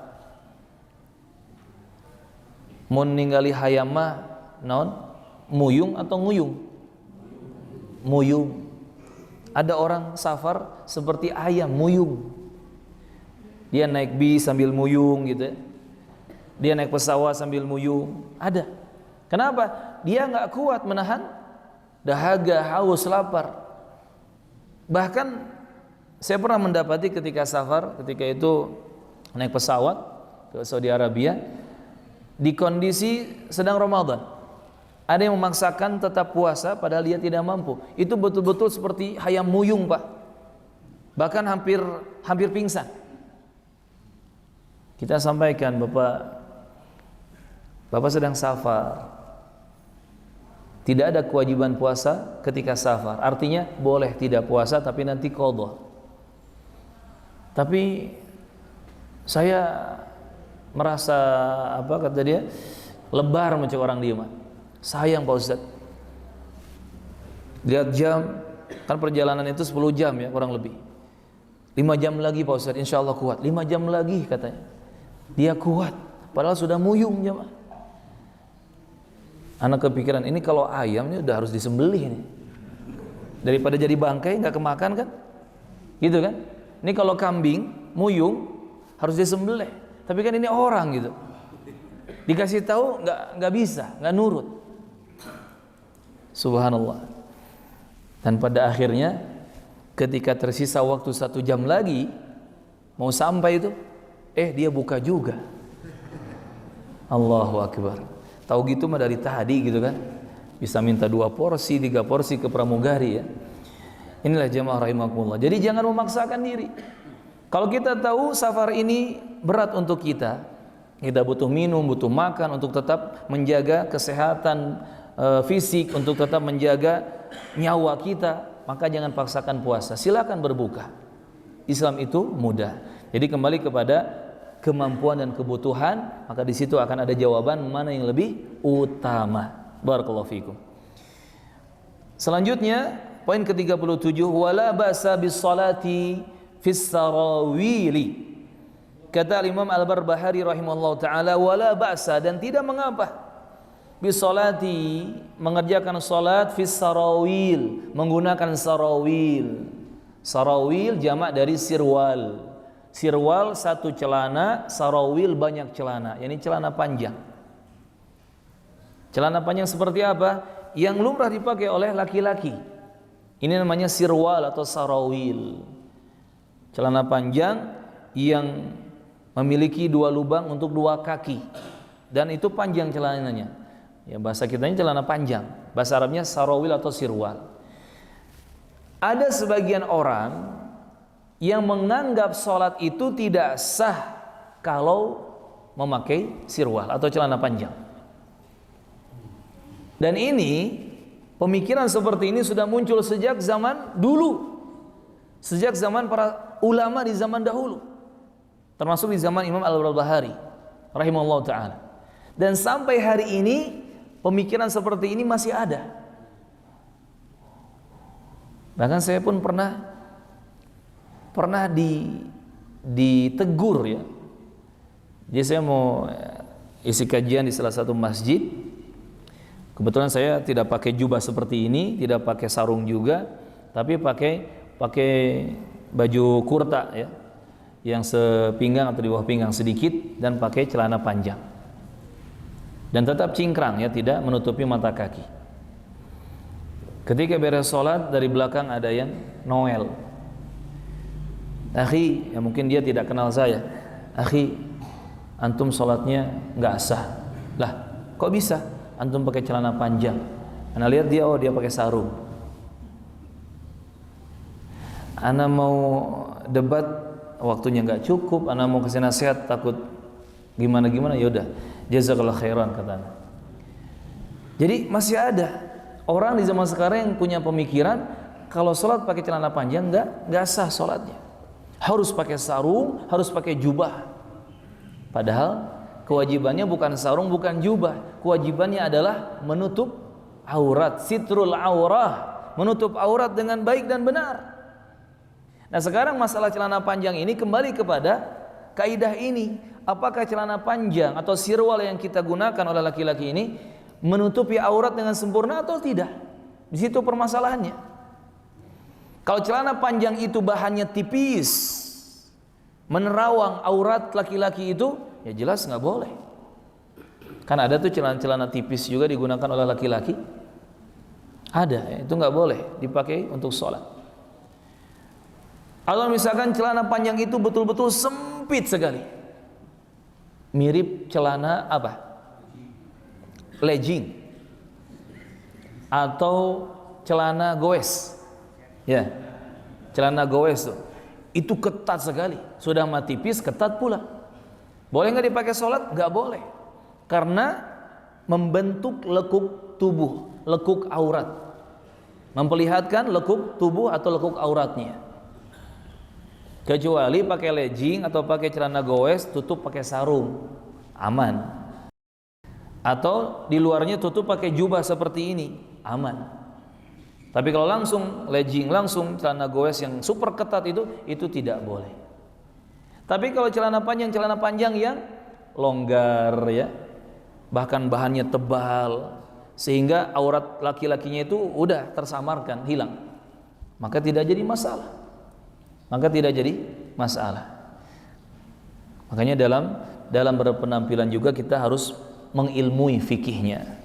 [SPEAKER 1] Mun ningali hayam mah naon? Muyung atau nguyung? Muyung. Ada orang safar seperti ayam muyung. Dia naik bis sambil muyung gitu ya. Dia naik pesawat sambil muyung. Ada. Kenapa? Dia nggak kuat menahan dahaga, haus, lapar. Bahkan saya pernah mendapati ketika safar, ketika itu naik pesawat ke Saudi Arabia, di kondisi sedang Ramadan, ada yang memaksakan tetap puasa padahal dia tidak mampu. Itu betul-betul seperti hayam muyung, Pak. Bahkan hampir pingsan. Kita sampaikan, Bapak sedang safar, tidak ada kewajiban puasa ketika safar. Artinya boleh tidak puasa tapi nanti qadha. Tapi saya merasa apa kata dia, lebar macam orang dia mah. Sayang Pak Ustaz. Lihat jam, kan perjalanan itu 10 jam ya kurang lebih. 5 jam lagi Pak Ustaz, insya Allah kuat. 5 jam lagi katanya. Dia kuat, padahal sudah muyung jemaah. Anak kepikiran, ini kalau ayamnya udah harus disembelih nih. Daripada jadi bangkai nggak kemakan kan? Gitu kan? Ini kalau kambing muyung harus disembelih. Tapi kan ini orang gitu. Dikasih tahu nggak bisa, nggak nurut. Subhanallah. Dan pada akhirnya ketika tersisa waktu 1 jam lagi mau sampai itu, dia buka juga. Allahu Akbar. Tahu gitu mah dari tadi gitu kan. Bisa minta 2 porsi, 3 porsi ke pramugari ya. Inilah jemaah rahimakumullah. Jadi jangan memaksakan diri. Kalau kita tahu safar ini berat untuk kita butuh minum, butuh makan untuk tetap menjaga kesehatan fisik, untuk tetap menjaga nyawa kita, maka jangan paksakan puasa. Silakan berbuka. Islam itu mudah. Jadi kembali kepada kemampuan dan kebutuhan, maka di situ akan ada jawaban mana yang lebih utama. Barakallahu fikum. Selanjutnya, poin ke-37, wala ba'sa bis salati fis sarawili. Kata Imam Al-Barbahari rahimahullah ta'ala, wala ba'sa, dan tidak mengapa bis salati, mengerjakan salat fis sarawil, menggunakan sarawil. Sarawil jamak dari sirwal. Sirwal 1 celana, sarawil banyak celana, yakni celana panjang. Celana panjang seperti apa? Yang lumrah dipakai oleh laki-laki. Ini namanya sirwal atau sarawil. Celana panjang yang memiliki 2 lubang untuk 2 kaki. Dan itu panjang celananya. Ya, bahasa kitanya celana panjang. Bahasa Arabnya sarawil atau sirwal. Ada sebagian orang yang menganggap sholat itu tidak sah kalau memakai sirwal atau celana panjang. Dan ini, pemikiran seperti ini sudah muncul sejak zaman dulu, sejak zaman para ulama di zaman dahulu, termasuk di zaman Imam Al-Barbahari rahimahullah ta'ala. Dan sampai hari ini pemikiran seperti ini masih ada. Bahkan saya pun pernah ditegur ya. Jadi saya mau isi kajian di salah satu masjid. Kebetulan saya tidak pakai jubah seperti ini, tidak pakai sarung juga, tapi pakai baju kurta ya, yang sepinggang atau di bawah pinggang sedikit, dan pakai celana panjang. Dan tetap cingkrang ya, tidak menutupi mata kaki. Ketika beres sholat, dari belakang ada yang noel. Akhi, ya mungkin dia tidak kenal saya. Akhi, antum sholatnya nggak sah. Lah, kok bisa? Antum pakai celana panjang. Ana lihat dia, oh dia pakai sarung. Ana mau debat, waktunya nggak cukup. Ana mau kasih nasihat, takut gimana-gimana. Yaudah, jazakallah khairan kata ana. Jadi masih ada orang di zaman sekarang yang punya pemikiran kalau sholat pakai celana panjang nggak sah sholatnya. Harus pakai sarung, harus pakai jubah. Padahal kewajibannya bukan sarung, bukan jubah. Kewajibannya adalah menutup aurat, sitrul aurah, menutup aurat dengan baik dan benar. Nah sekarang masalah celana panjang ini kembali kepada kaidah ini. Apakah celana panjang atau sirwal yang kita gunakan oleh laki-laki ini menutupi aurat dengan sempurna atau tidak? Di situ permasalahannya. Kalau celana panjang itu bahannya tipis, menerawang aurat laki-laki itu, ya jelas nggak boleh. Kan ada tuh celana-celana tipis juga digunakan oleh laki-laki. Ada, ya, itu nggak boleh dipakai untuk sholat. Kalau misalkan celana panjang itu betul-betul sempit sekali, mirip celana apa? Legging atau celana goes, ya, celana goes tuh, itu ketat sekali, sudah mah tipis, ketat pula. Boleh nggak dipakai sholat? Nggak boleh, karena membentuk lekuk tubuh, lekuk aurat, memperlihatkan lekuk tubuh atau lekuk auratnya. Kecuali pakai legging atau pakai celana goes, tutup pakai sarung, aman. Atau di luarnya tutup pakai jubah seperti ini, aman. Tapi kalau langsung legging, langsung celana goes yang super ketat itu tidak boleh. Tapi kalau celana panjang yang longgar ya, bahkan bahannya tebal sehingga aurat laki-lakinya itu udah tersamarkan, hilang, maka tidak jadi masalah. Makanya dalam berpenampilan juga kita harus mengilmui fikihnya.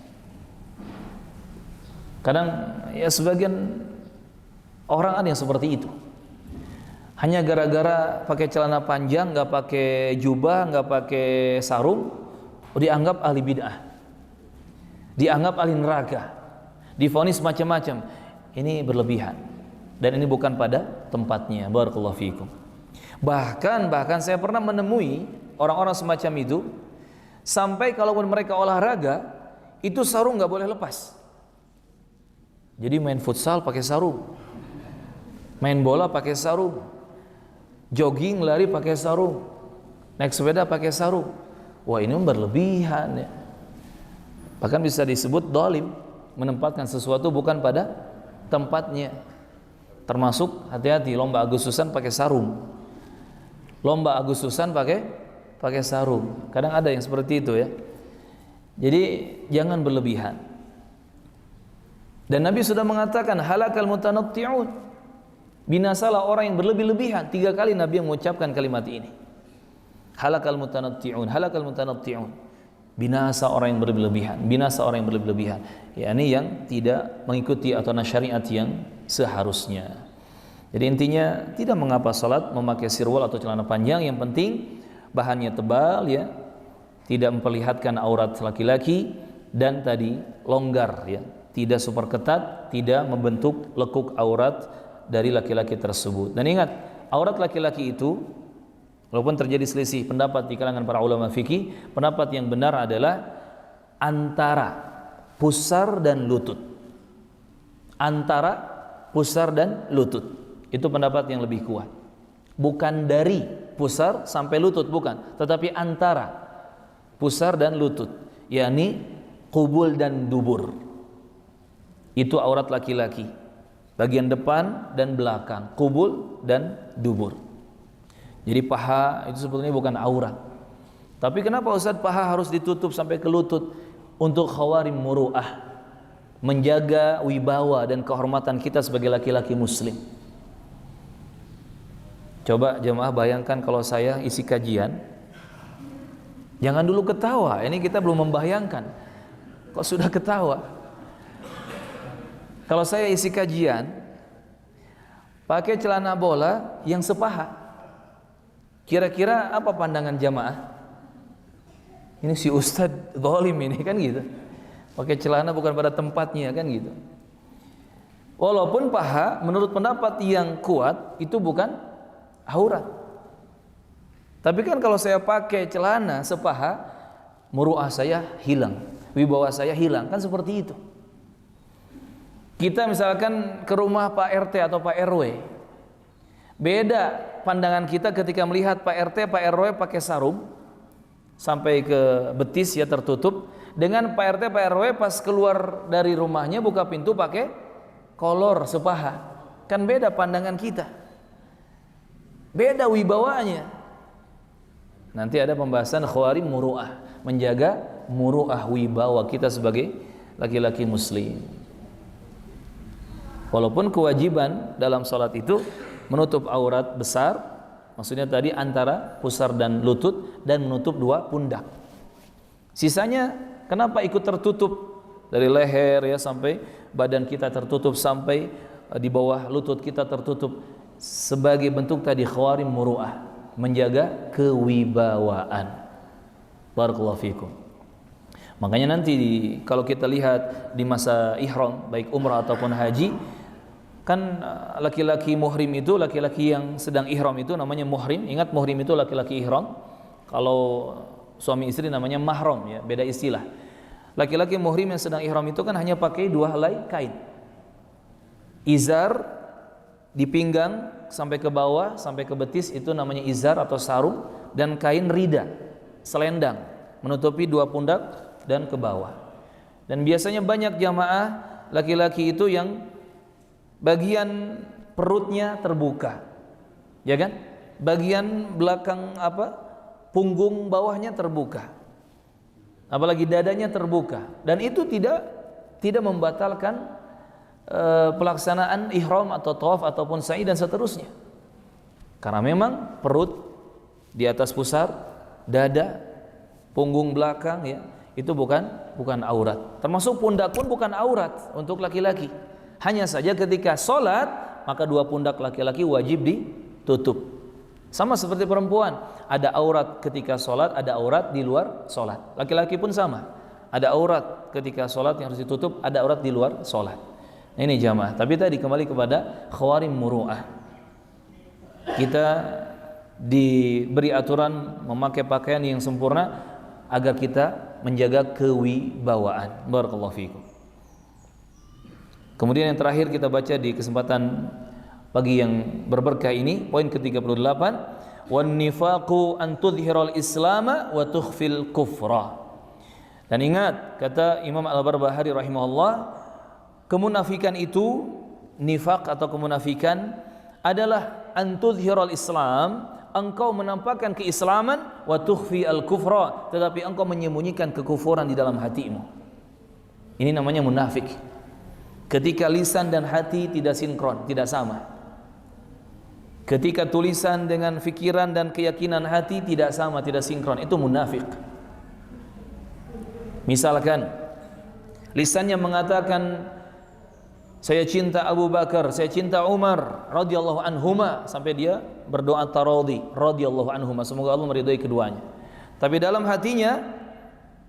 [SPEAKER 1] Kadang ya sebagian orang ada yang seperti itu. Hanya gara-gara pakai celana panjang, nggak pakai jubah, nggak pakai sarung, dianggap ahli bid'ah, dianggap ahli neraka, divonis macam-macam. Ini berlebihan dan ini bukan pada tempatnya. Barakallahu fiikum. Bahkan saya pernah menemui orang-orang semacam itu. Sampai kalaupun mereka olahraga, itu sarung nggak boleh lepas. Jadi main futsal pakai sarung, main bola pakai sarung, jogging lari pakai sarung, naik sepeda pakai sarung. Wah ini berlebihan ya. Bahkan bisa disebut dolim, menempatkan sesuatu bukan pada tempatnya. Termasuk hati-hati lomba Agustusan pakai sarung, lomba Agustusan pakai sarung. Kadang ada yang seperti itu ya. Jadi jangan berlebihan. Dan Nabi sudah mengatakan halakal mutanatti'un, binasalah orang yang berlebih-lebihan. 3 kali Nabi mengucapkan kalimat ini. Halakal mutanatti'un, halakal mutanatti'un. Binasa orang yang berlebih-lebihan, binasa orang yang berlebih-lebihan. yakni yang tidak mengikuti aturan syariat yang seharusnya. Jadi intinya tidak mengapa salat memakai sirwal atau celana panjang, yang penting bahannya tebal ya, tidak memperlihatkan aurat laki-laki, dan tadi longgar ya, tidak super ketat, tidak membentuk lekuk aurat dari laki-laki tersebut. Dan ingat, aurat laki-laki itu walaupun terjadi selisih pendapat di kalangan para ulama fikih, pendapat yang benar adalah antara pusar dan lutut. Antara pusar dan lutut. Itu pendapat yang lebih kuat. Bukan dari pusar sampai lutut, bukan, tetapi antara pusar dan lutut, yakni qubul dan dubur. Itu aurat laki-laki, bagian depan dan belakang, qubul dan dubur. Jadi paha itu sebetulnya bukan aurat. Tapi kenapa Ustaz paha harus ditutup sampai ke lutut? Untuk khawarim muru'ah, menjaga wibawa dan kehormatan kita sebagai laki-laki muslim. Coba jemaah bayangkan kalau saya isi kajian, jangan dulu ketawa, ini kita belum membayangkan. Kok sudah ketawa? Kalau saya isi kajian pakai celana bola yang sepaha, Kira-kira apa pandangan jamaah? Ini si ustadz zalim ini, kan gitu. Pakai celana bukan pada tempatnya, kan gitu. Walaupun paha menurut pendapat yang kuat itu bukan aurat. Tapi kan kalau saya pakai celana sepaha, muruah saya hilang, wibawa saya hilang, kan seperti itu. Kita misalkan ke rumah Pak RT atau Pak RW, beda pandangan kita ketika melihat Pak RT, Pak RW pakai sarung sampai ke betis ya tertutup, dengan Pak RT, Pak RW pas keluar dari rumahnya buka pintu pakai kolor sepaha. Kan beda pandangan kita, beda wibawanya. Nanti ada pembahasan khawarim muru'ah, menjaga muru'ah wibawa kita sebagai laki-laki muslim. Walaupun kewajiban dalam salat itu menutup aurat besar, maksudnya tadi antara pusar dan lutut, dan menutup dua pundak. Sisanya kenapa ikut tertutup dari leher ya sampai badan kita tertutup, sampai di bawah lutut kita tertutup, sebagai bentuk tadi khawarim muru'ah, menjaga kewibawaan. Barakallahu fikum. Makanya nanti kalau kita lihat di masa ihram baik umrah ataupun haji, kan laki-laki muhrim itu, laki-laki yang sedang ihram itu namanya muhrim. Ingat, muhrim itu laki-laki ihram. Kalau suami istri namanya mahram ya, beda istilah. Laki-laki muhrim yang sedang ihram itu kan hanya pakai dua helai kain. Izar di pinggang sampai ke bawah, sampai ke betis, itu namanya izar atau sarung, dan kain rida, selendang, menutupi dua pundak dan ke bawah. Dan biasanya banyak jamaah laki-laki itu yang bagian perutnya terbuka, ya kan? Bagian belakang punggung bawahnya terbuka, apalagi dadanya terbuka, dan itu tidak membatalkan pelaksanaan ihram atau tawaf ataupun sa'i dan seterusnya. Karena memang perut di atas pusar, dada, punggung belakang ya, itu bukan aurat. Termasuk pundak pun bukan aurat untuk laki-laki. Hanya saja ketika sholat, maka dua pundak laki-laki wajib ditutup. Sama seperti perempuan, ada aurat ketika sholat, ada aurat di luar sholat. Laki-laki pun sama, ada aurat ketika sholat yang harus ditutup, ada aurat di luar sholat. Nah, ini jamaah. Tapi tadi kembali kepada khawarim muru'ah. Kita diberi aturan memakai pakaian yang sempurna agar kita menjaga kewibawaan. Barakallahu fikum. Kemudian yang terakhir kita baca di kesempatan pagi yang berberkah ini, poin ke-38, wan nifaqu an tudhhiral islama wa tukhfil kufra. Dan ingat kata Imam Al-Barbahari rahimahullah, kemunafikan itu, nifaq atau kemunafikan adalah an tudhhiral islam, engkau menampakkan keislaman, wa tukhfi al-kufra, tetapi engkau menyembunyikan kekufuran di dalam hatimu. Ini namanya munafik. Ketika lisan dan hati tidak sinkron, tidak sama. Ketika tulisan dengan fikiran dan keyakinan hati tidak sama, tidak sinkron, itu munafik. Misalkan lisannya mengatakan saya cinta Abu Bakar, saya cinta Umar radhiyallahu anhuma, sampai dia berdoa taradhi radhiyallahu anhuma, semoga Allah meridhai keduanya. Tapi dalam hatinya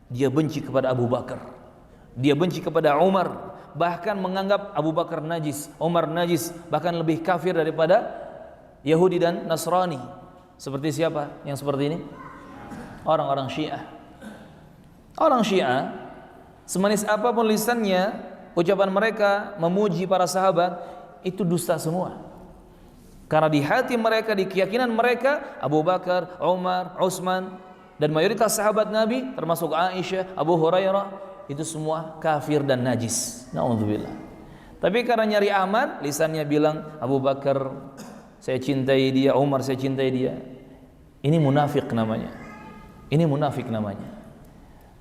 [SPEAKER 1] dia benci kepada Abu Bakar, dia benci kepada Umar, bahkan menganggap Abu Bakar najis, Umar najis, bahkan lebih kafir daripada Yahudi dan Nasrani. Seperti siapa yang seperti ini? Orang-orang Syiah. Orang Syiah, semanis apapun lisannya, ucapan mereka memuji para sahabat, itu dusta semua. Karena di hati mereka, di keyakinan mereka, Abu Bakar, Umar, Utsman, dan mayoritas sahabat Nabi, termasuk Aisyah, Abu Hurairah, itu semua kafir dan najis. Na'udzubillah. Tapi karena nyari aman, lisannya bilang Abu Bakar saya cintai dia, Umar saya cintai dia. Ini munafik namanya. Ini munafik namanya.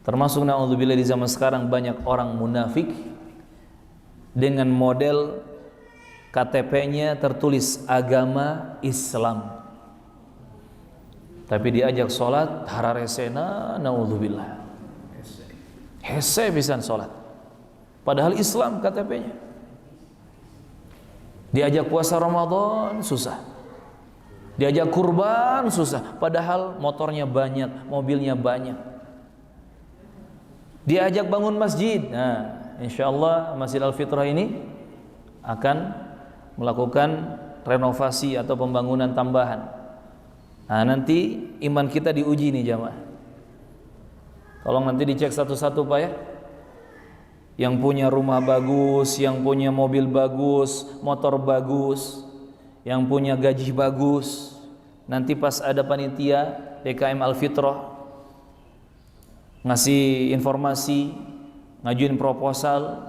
[SPEAKER 1] Termasuk na'udzubillah di zaman sekarang banyak orang munafik dengan model KTP-nya tertulis agama Islam, tapi diajak sholat hararesena, na'udzubillah, hese pisan sholat, padahal Islam KTP-nya. Diajak puasa Ramadan susah, Diajak kurban susah, padahal motornya banyak, mobilnya banyak. Diajak bangun masjid. Nah, insyaallah Masjid Al-Fitrah ini akan melakukan renovasi atau pembangunan tambahan. Nah, nanti iman kita diuji nih jamaah. Tolong nanti dicek satu-satu Pak ya. Yang punya rumah bagus, yang punya mobil bagus, motor bagus, yang punya gaji bagus, nanti pas ada panitia DKM Al-Fitrah ngasih informasi, ngajuin proposal,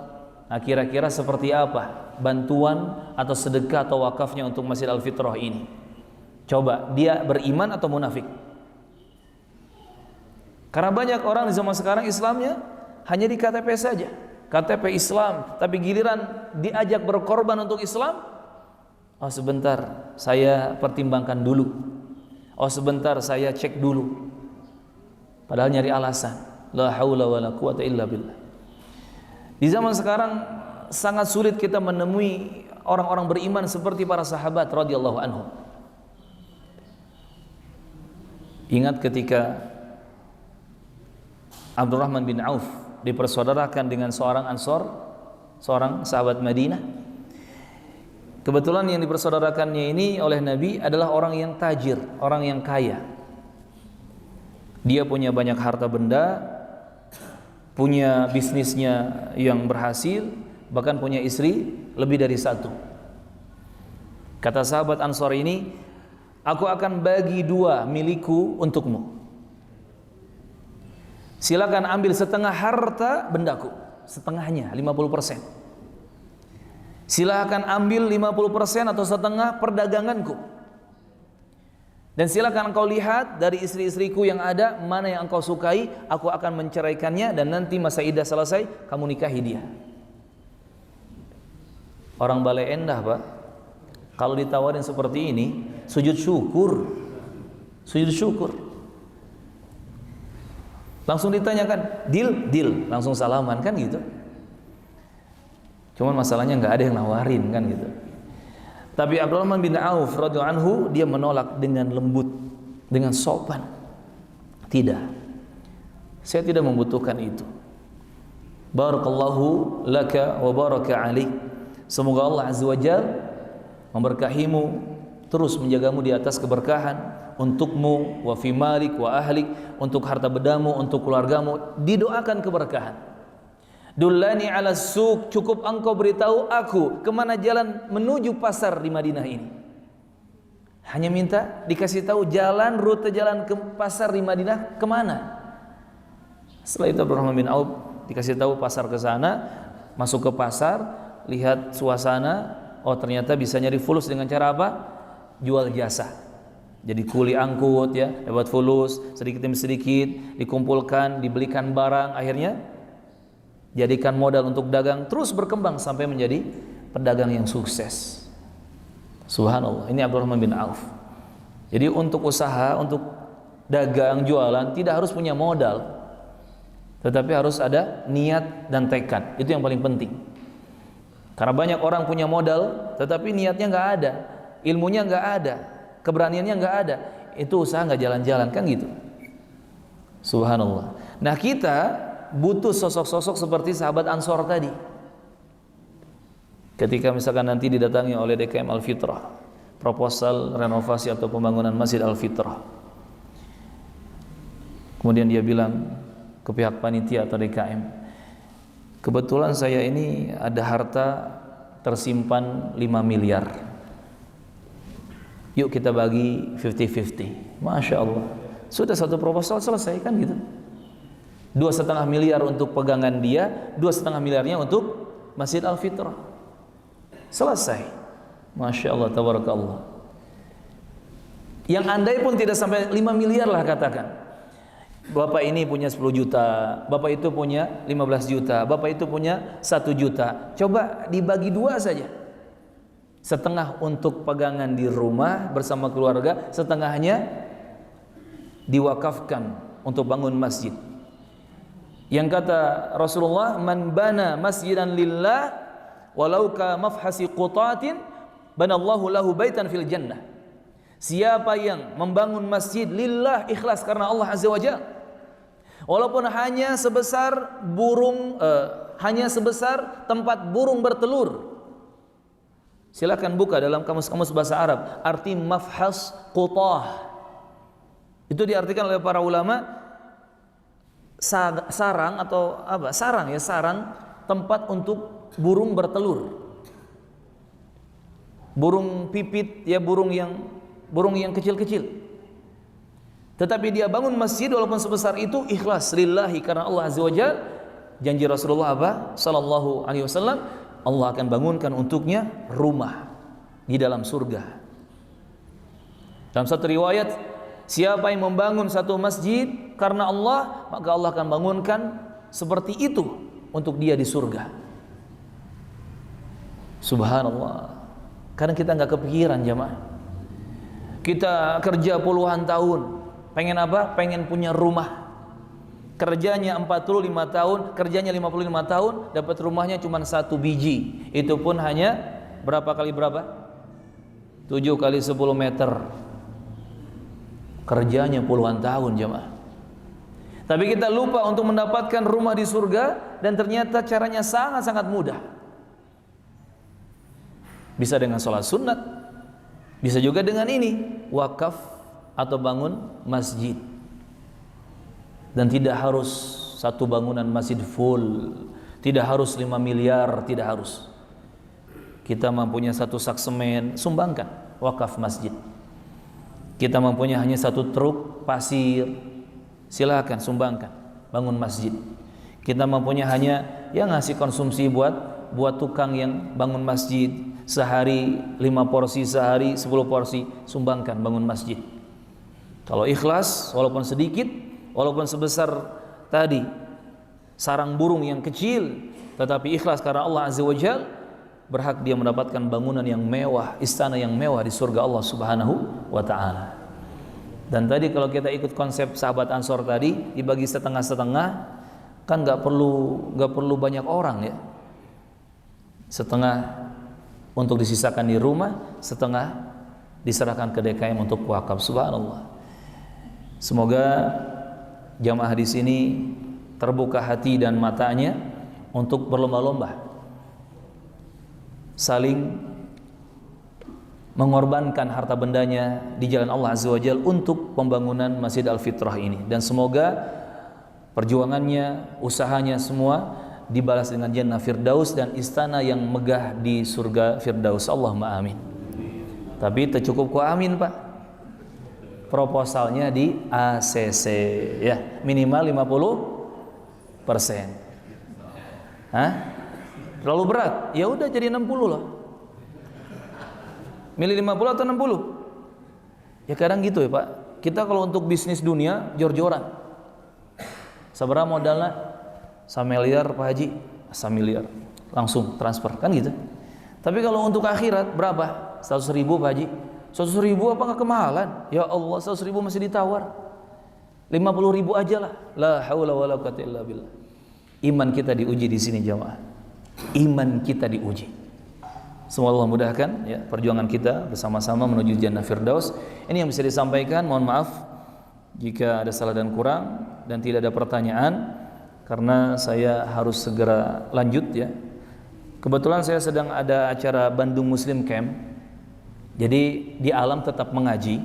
[SPEAKER 1] nah kira-kira seperti apa bantuan atau sedekah atau wakafnya untuk Masjid Al-Fitrah ini. Coba dia beriman atau munafik? Karena banyak orang di zaman sekarang Islamnya hanya di KTP saja, KTP Islam, tapi giliran diajak berkorban untuk Islam, oh sebentar saya pertimbangkan dulu, oh sebentar saya cek dulu, padahal nyari alasan. La haula wala quwata illa billah. Di zaman sekarang sangat sulit kita menemui orang-orang beriman seperti para sahabat radhiyallahu anhum. Ingat ketika Abdurrahman bin Auf dipersaudarakan dengan seorang Ansor, seorang sahabat Madinah. Kebetulan yang dipersaudarakannya ini oleh Nabi adalah orang yang tajir, orang yang kaya. Dia punya banyak harta benda, punya bisnisnya yang berhasil, bahkan punya istri lebih dari satu. Kata sahabat Ansor ini, aku akan bagi 2 milikku untukmu. Silakan ambil setengah harta bendaku, setengahnya 50%. Silakan ambil 50% atau setengah perdaganganku. Dan silakan engkau lihat dari istri-istriku yang ada, mana yang engkau sukai, aku akan menceraikannya, dan nanti masa iddah selesai, kamu nikahi dia. Orang Balai Endah Pak, kalau ditawarin seperti ini, sujud syukur. Sujud syukur. Langsung ditanyakan, deal, langsung salaman kan gitu. Cuman masalahnya nggak ada yang nawarin kan gitu. Tapi Abdurrahman bin Auf radhiyallahu anhu dia menolak dengan lembut, dengan sopan. Tidak, saya tidak membutuhkan itu. Barakallahu laka wa baraka alaik. Semoga Allah azza wajalla memberkahimu, terus menjagamu di atas keberkahan untukmu, wa fi malik wa ahlik, untuk harta bedamu, untuk keluargamu, didoakan keberkahan. Dullani ala suq, cukup engkau beritahu aku kemana jalan menuju pasar di Madinah ini. Hanya minta dikasih tahu jalan, rute jalan ke pasar di Madinah kemana. Setelah itu Abdurrahman bin Auf dikasih tahu pasar ke sana, masuk ke pasar, lihat suasana, oh ternyata bisa nyari fulus dengan cara apa? Jual jasa. Jadi kuli angkut ya, dapat fulus sedikit demi sedikit, dikumpulkan, dibelikan barang, akhirnya jadikan modal untuk dagang, terus berkembang sampai menjadi pedagang yang sukses. Subhanallah, ini Abdurrahman bin Auf. Jadi untuk usaha, untuk dagang, jualan tidak harus punya modal, tetapi harus ada niat dan tekad. Itu yang paling penting. Karena banyak orang punya modal tetapi niatnya nggak ada, ilmunya nggak ada, keberaniannya nggak ada, itu usaha nggak jalan-jalan kan gitu. Subhanallah. Nah kita butuh sosok-sosok seperti sahabat Ansor tadi. Ketika misalkan nanti didatangi oleh DKM Al-Fitrah, proposal renovasi atau pembangunan Masjid Al-Fitrah, kemudian dia bilang ke pihak panitia atau DKM, kebetulan saya ini ada harta tersimpan 5 miliar, yuk kita bagi 50-50. Masya Allah, sudah satu proposal selesai kan gitu. 2,5 miliar untuk pegangan dia, 2,5 miliarnya untuk Masjid Al-Fitrah. Selesai. Masya Allah, tabarakallah. Yang andai pun tidak sampai 5 miliar lah katakan. Bapak ini punya 10 juta, bapak itu punya 15 juta, bapak itu punya 1 juta. Coba dibagi 2 saja. Setengah untuk pegangan di rumah bersama keluarga, setengahnya diwakafkan untuk bangun masjid. Yang kata Rasulullah, man bana masjidan lillah walau ka mafhasi qutatin banallahu lahu baitan fil jannah. Siapa yang membangun masjid lillah, ikhlas karena Allah Azza wa Jalla, walaupun hanya sebesar tempat burung bertelur. Silakan buka dalam kamus-kamus bahasa Arab arti mafhas qutah. Itu diartikan oleh para ulama sarang atau apa? Sarang tempat untuk burung bertelur. Burung pipit ya, burung yang kecil-kecil. Tetapi dia bangun masjid walaupun sebesar itu ikhlas lillahi karena Allah Azza wa Jalla. Janji Rasulullah apa? Sallallahu alaihi wasallam, Allah akan bangunkan untuknya rumah di dalam surga. Dalam satu riwayat, siapa yang membangun satu masjid karena Allah, maka Allah akan bangunkan seperti itu untuk dia di surga. Subhanallah. Kadang kita nggak kepikiran jamaah. Kita kerja puluhan tahun, pengen apa? Pengen punya rumah. Kerjanya 45 tahun, kerjanya 55 tahun, dapat rumahnya cuma 1 biji. Itu pun hanya berapa kali berapa? 7 kali 10 meter. Kerjanya puluhan tahun jamaah. Tapi kita lupa untuk mendapatkan rumah di surga, dan ternyata caranya sangat-sangat mudah. Bisa dengan sholat sunat, bisa juga dengan ini, wakaf atau bangun masjid. Dan tidak harus satu bangunan masjid full, tidak harus 5 miliar, tidak harus. Kita mempunyai 1 sak semen, sumbangkan wakaf masjid. Kita mempunyai hanya 1 truk pasir, silakan sumbangkan, bangun masjid. Kita mempunyai hanya yang ngasih konsumsi buat tukang yang bangun masjid, sehari 5 porsi, sehari 10 porsi, sumbangkan bangun masjid. Kalau ikhlas, walaupun sedikit, walaupun sebesar tadi sarang burung yang kecil, tetapi ikhlas karena Allah Azza wa Jalla, berhak dia mendapatkan bangunan yang mewah, istana yang mewah di surga Allah Subhanahu wa ta'ala. Dan tadi kalau kita ikut konsep sahabat Ansor tadi, dibagi setengah-setengah, kan nggak perlu banyak orang ya. Setengah untuk disisakan di rumah, setengah diserahkan ke DKM untuk wakaf. Subhanallah. Semoga jamaah di sini terbuka hati dan matanya untuk berlomba-lomba saling mengorbankan harta bendanya di jalan Allah Azza wa Jalla untuk pembangunan Masjid Al-Fitrah ini, dan semoga perjuangannya, usahanya semua dibalas dengan jannah firdaus dan istana yang megah di surga firdaus. Allahumma amin. Tapi tercukup ku amin Pak, proposalnya di ACC ya, minimal 50%. Hah? Terlalu berat? Ya udah jadi 60 loh. Milih 50 atau 60? Ya kadang gitu ya Pak. Kita kalau untuk bisnis dunia jor-joran. Seberapa modalnya? 1 miliar Pak Haji, 1 miliar langsung transfer kan gitu. Tapi kalau untuk akhirat berapa? 100 ribu Pak Haji. 100 ribu apa nggak kemahalan? Ya Allah, 100 ribu masih ditawar. 50 ribu aja lah. La haula wala quwwata illa billah. Iman kita diuji di sini jamaah. Iman kita diuji. Semoga Allah mudahkan ya perjuangan kita bersama-sama menuju jannah firdaus. Ini yang bisa disampaikan. Mohon maaf jika ada salah dan kurang dan tidak ada pertanyaan, karena saya harus segera lanjut ya. Kebetulan saya sedang ada acara Bandung Muslim Camp. Jadi di alam tetap mengaji.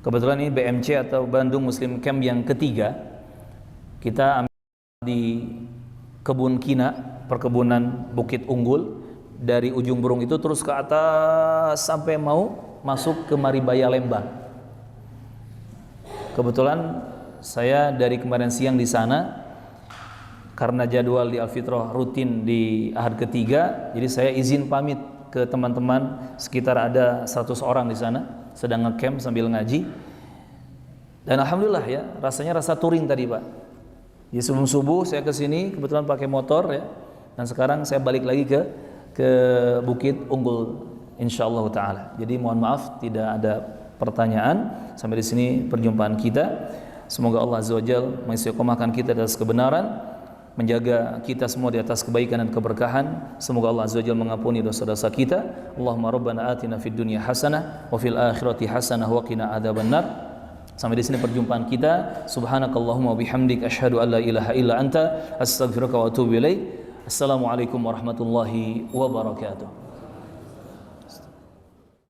[SPEAKER 1] Kebetulan ini BMC atau Bandung Muslim Camp yang ketiga. Kita ambil di Kebun Kina, perkebunan Bukit Unggul, dari ujung Burung itu terus ke atas sampai mau masuk ke Maribaya Lembang. Kebetulan saya dari kemarin siang di sana karena jadwal di Al-Fitrah rutin di ahad ketiga, jadi saya izin pamit ke teman-teman, sekitar ada 100 orang di sana sedang ngecamp sambil ngaji. Dan alhamdulillah ya, rasanya rasa touring tadi Pak. Jadi sebelum subuh saya ke sini kebetulan pakai motor ya, dan sekarang saya balik lagi ke Bukit Unggul insyaallah taala. Jadi mohon maaf tidak ada pertanyaan. Sampai di sini perjumpaan kita. Semoga Allah Azza wa Jalla mengistiqomahkan kita atas kebenaran menjaga kita semua di atas kebaikan dan keberkahan. Semoga Allah Azza wa Jalla mengampuni dosa-dosa kita. Allahumma rabbana atina fid dunya hasanah wa fil akhirati hasanah wa qina adzabannar. Sampai di sini perjumpaan kita. Subhanakallahumma wa bihamdik asyhadu an la ilaha illa anta astaghfiruka wa atubu ilaik. Assalamualaikum warahmatullahi wabarakatuh.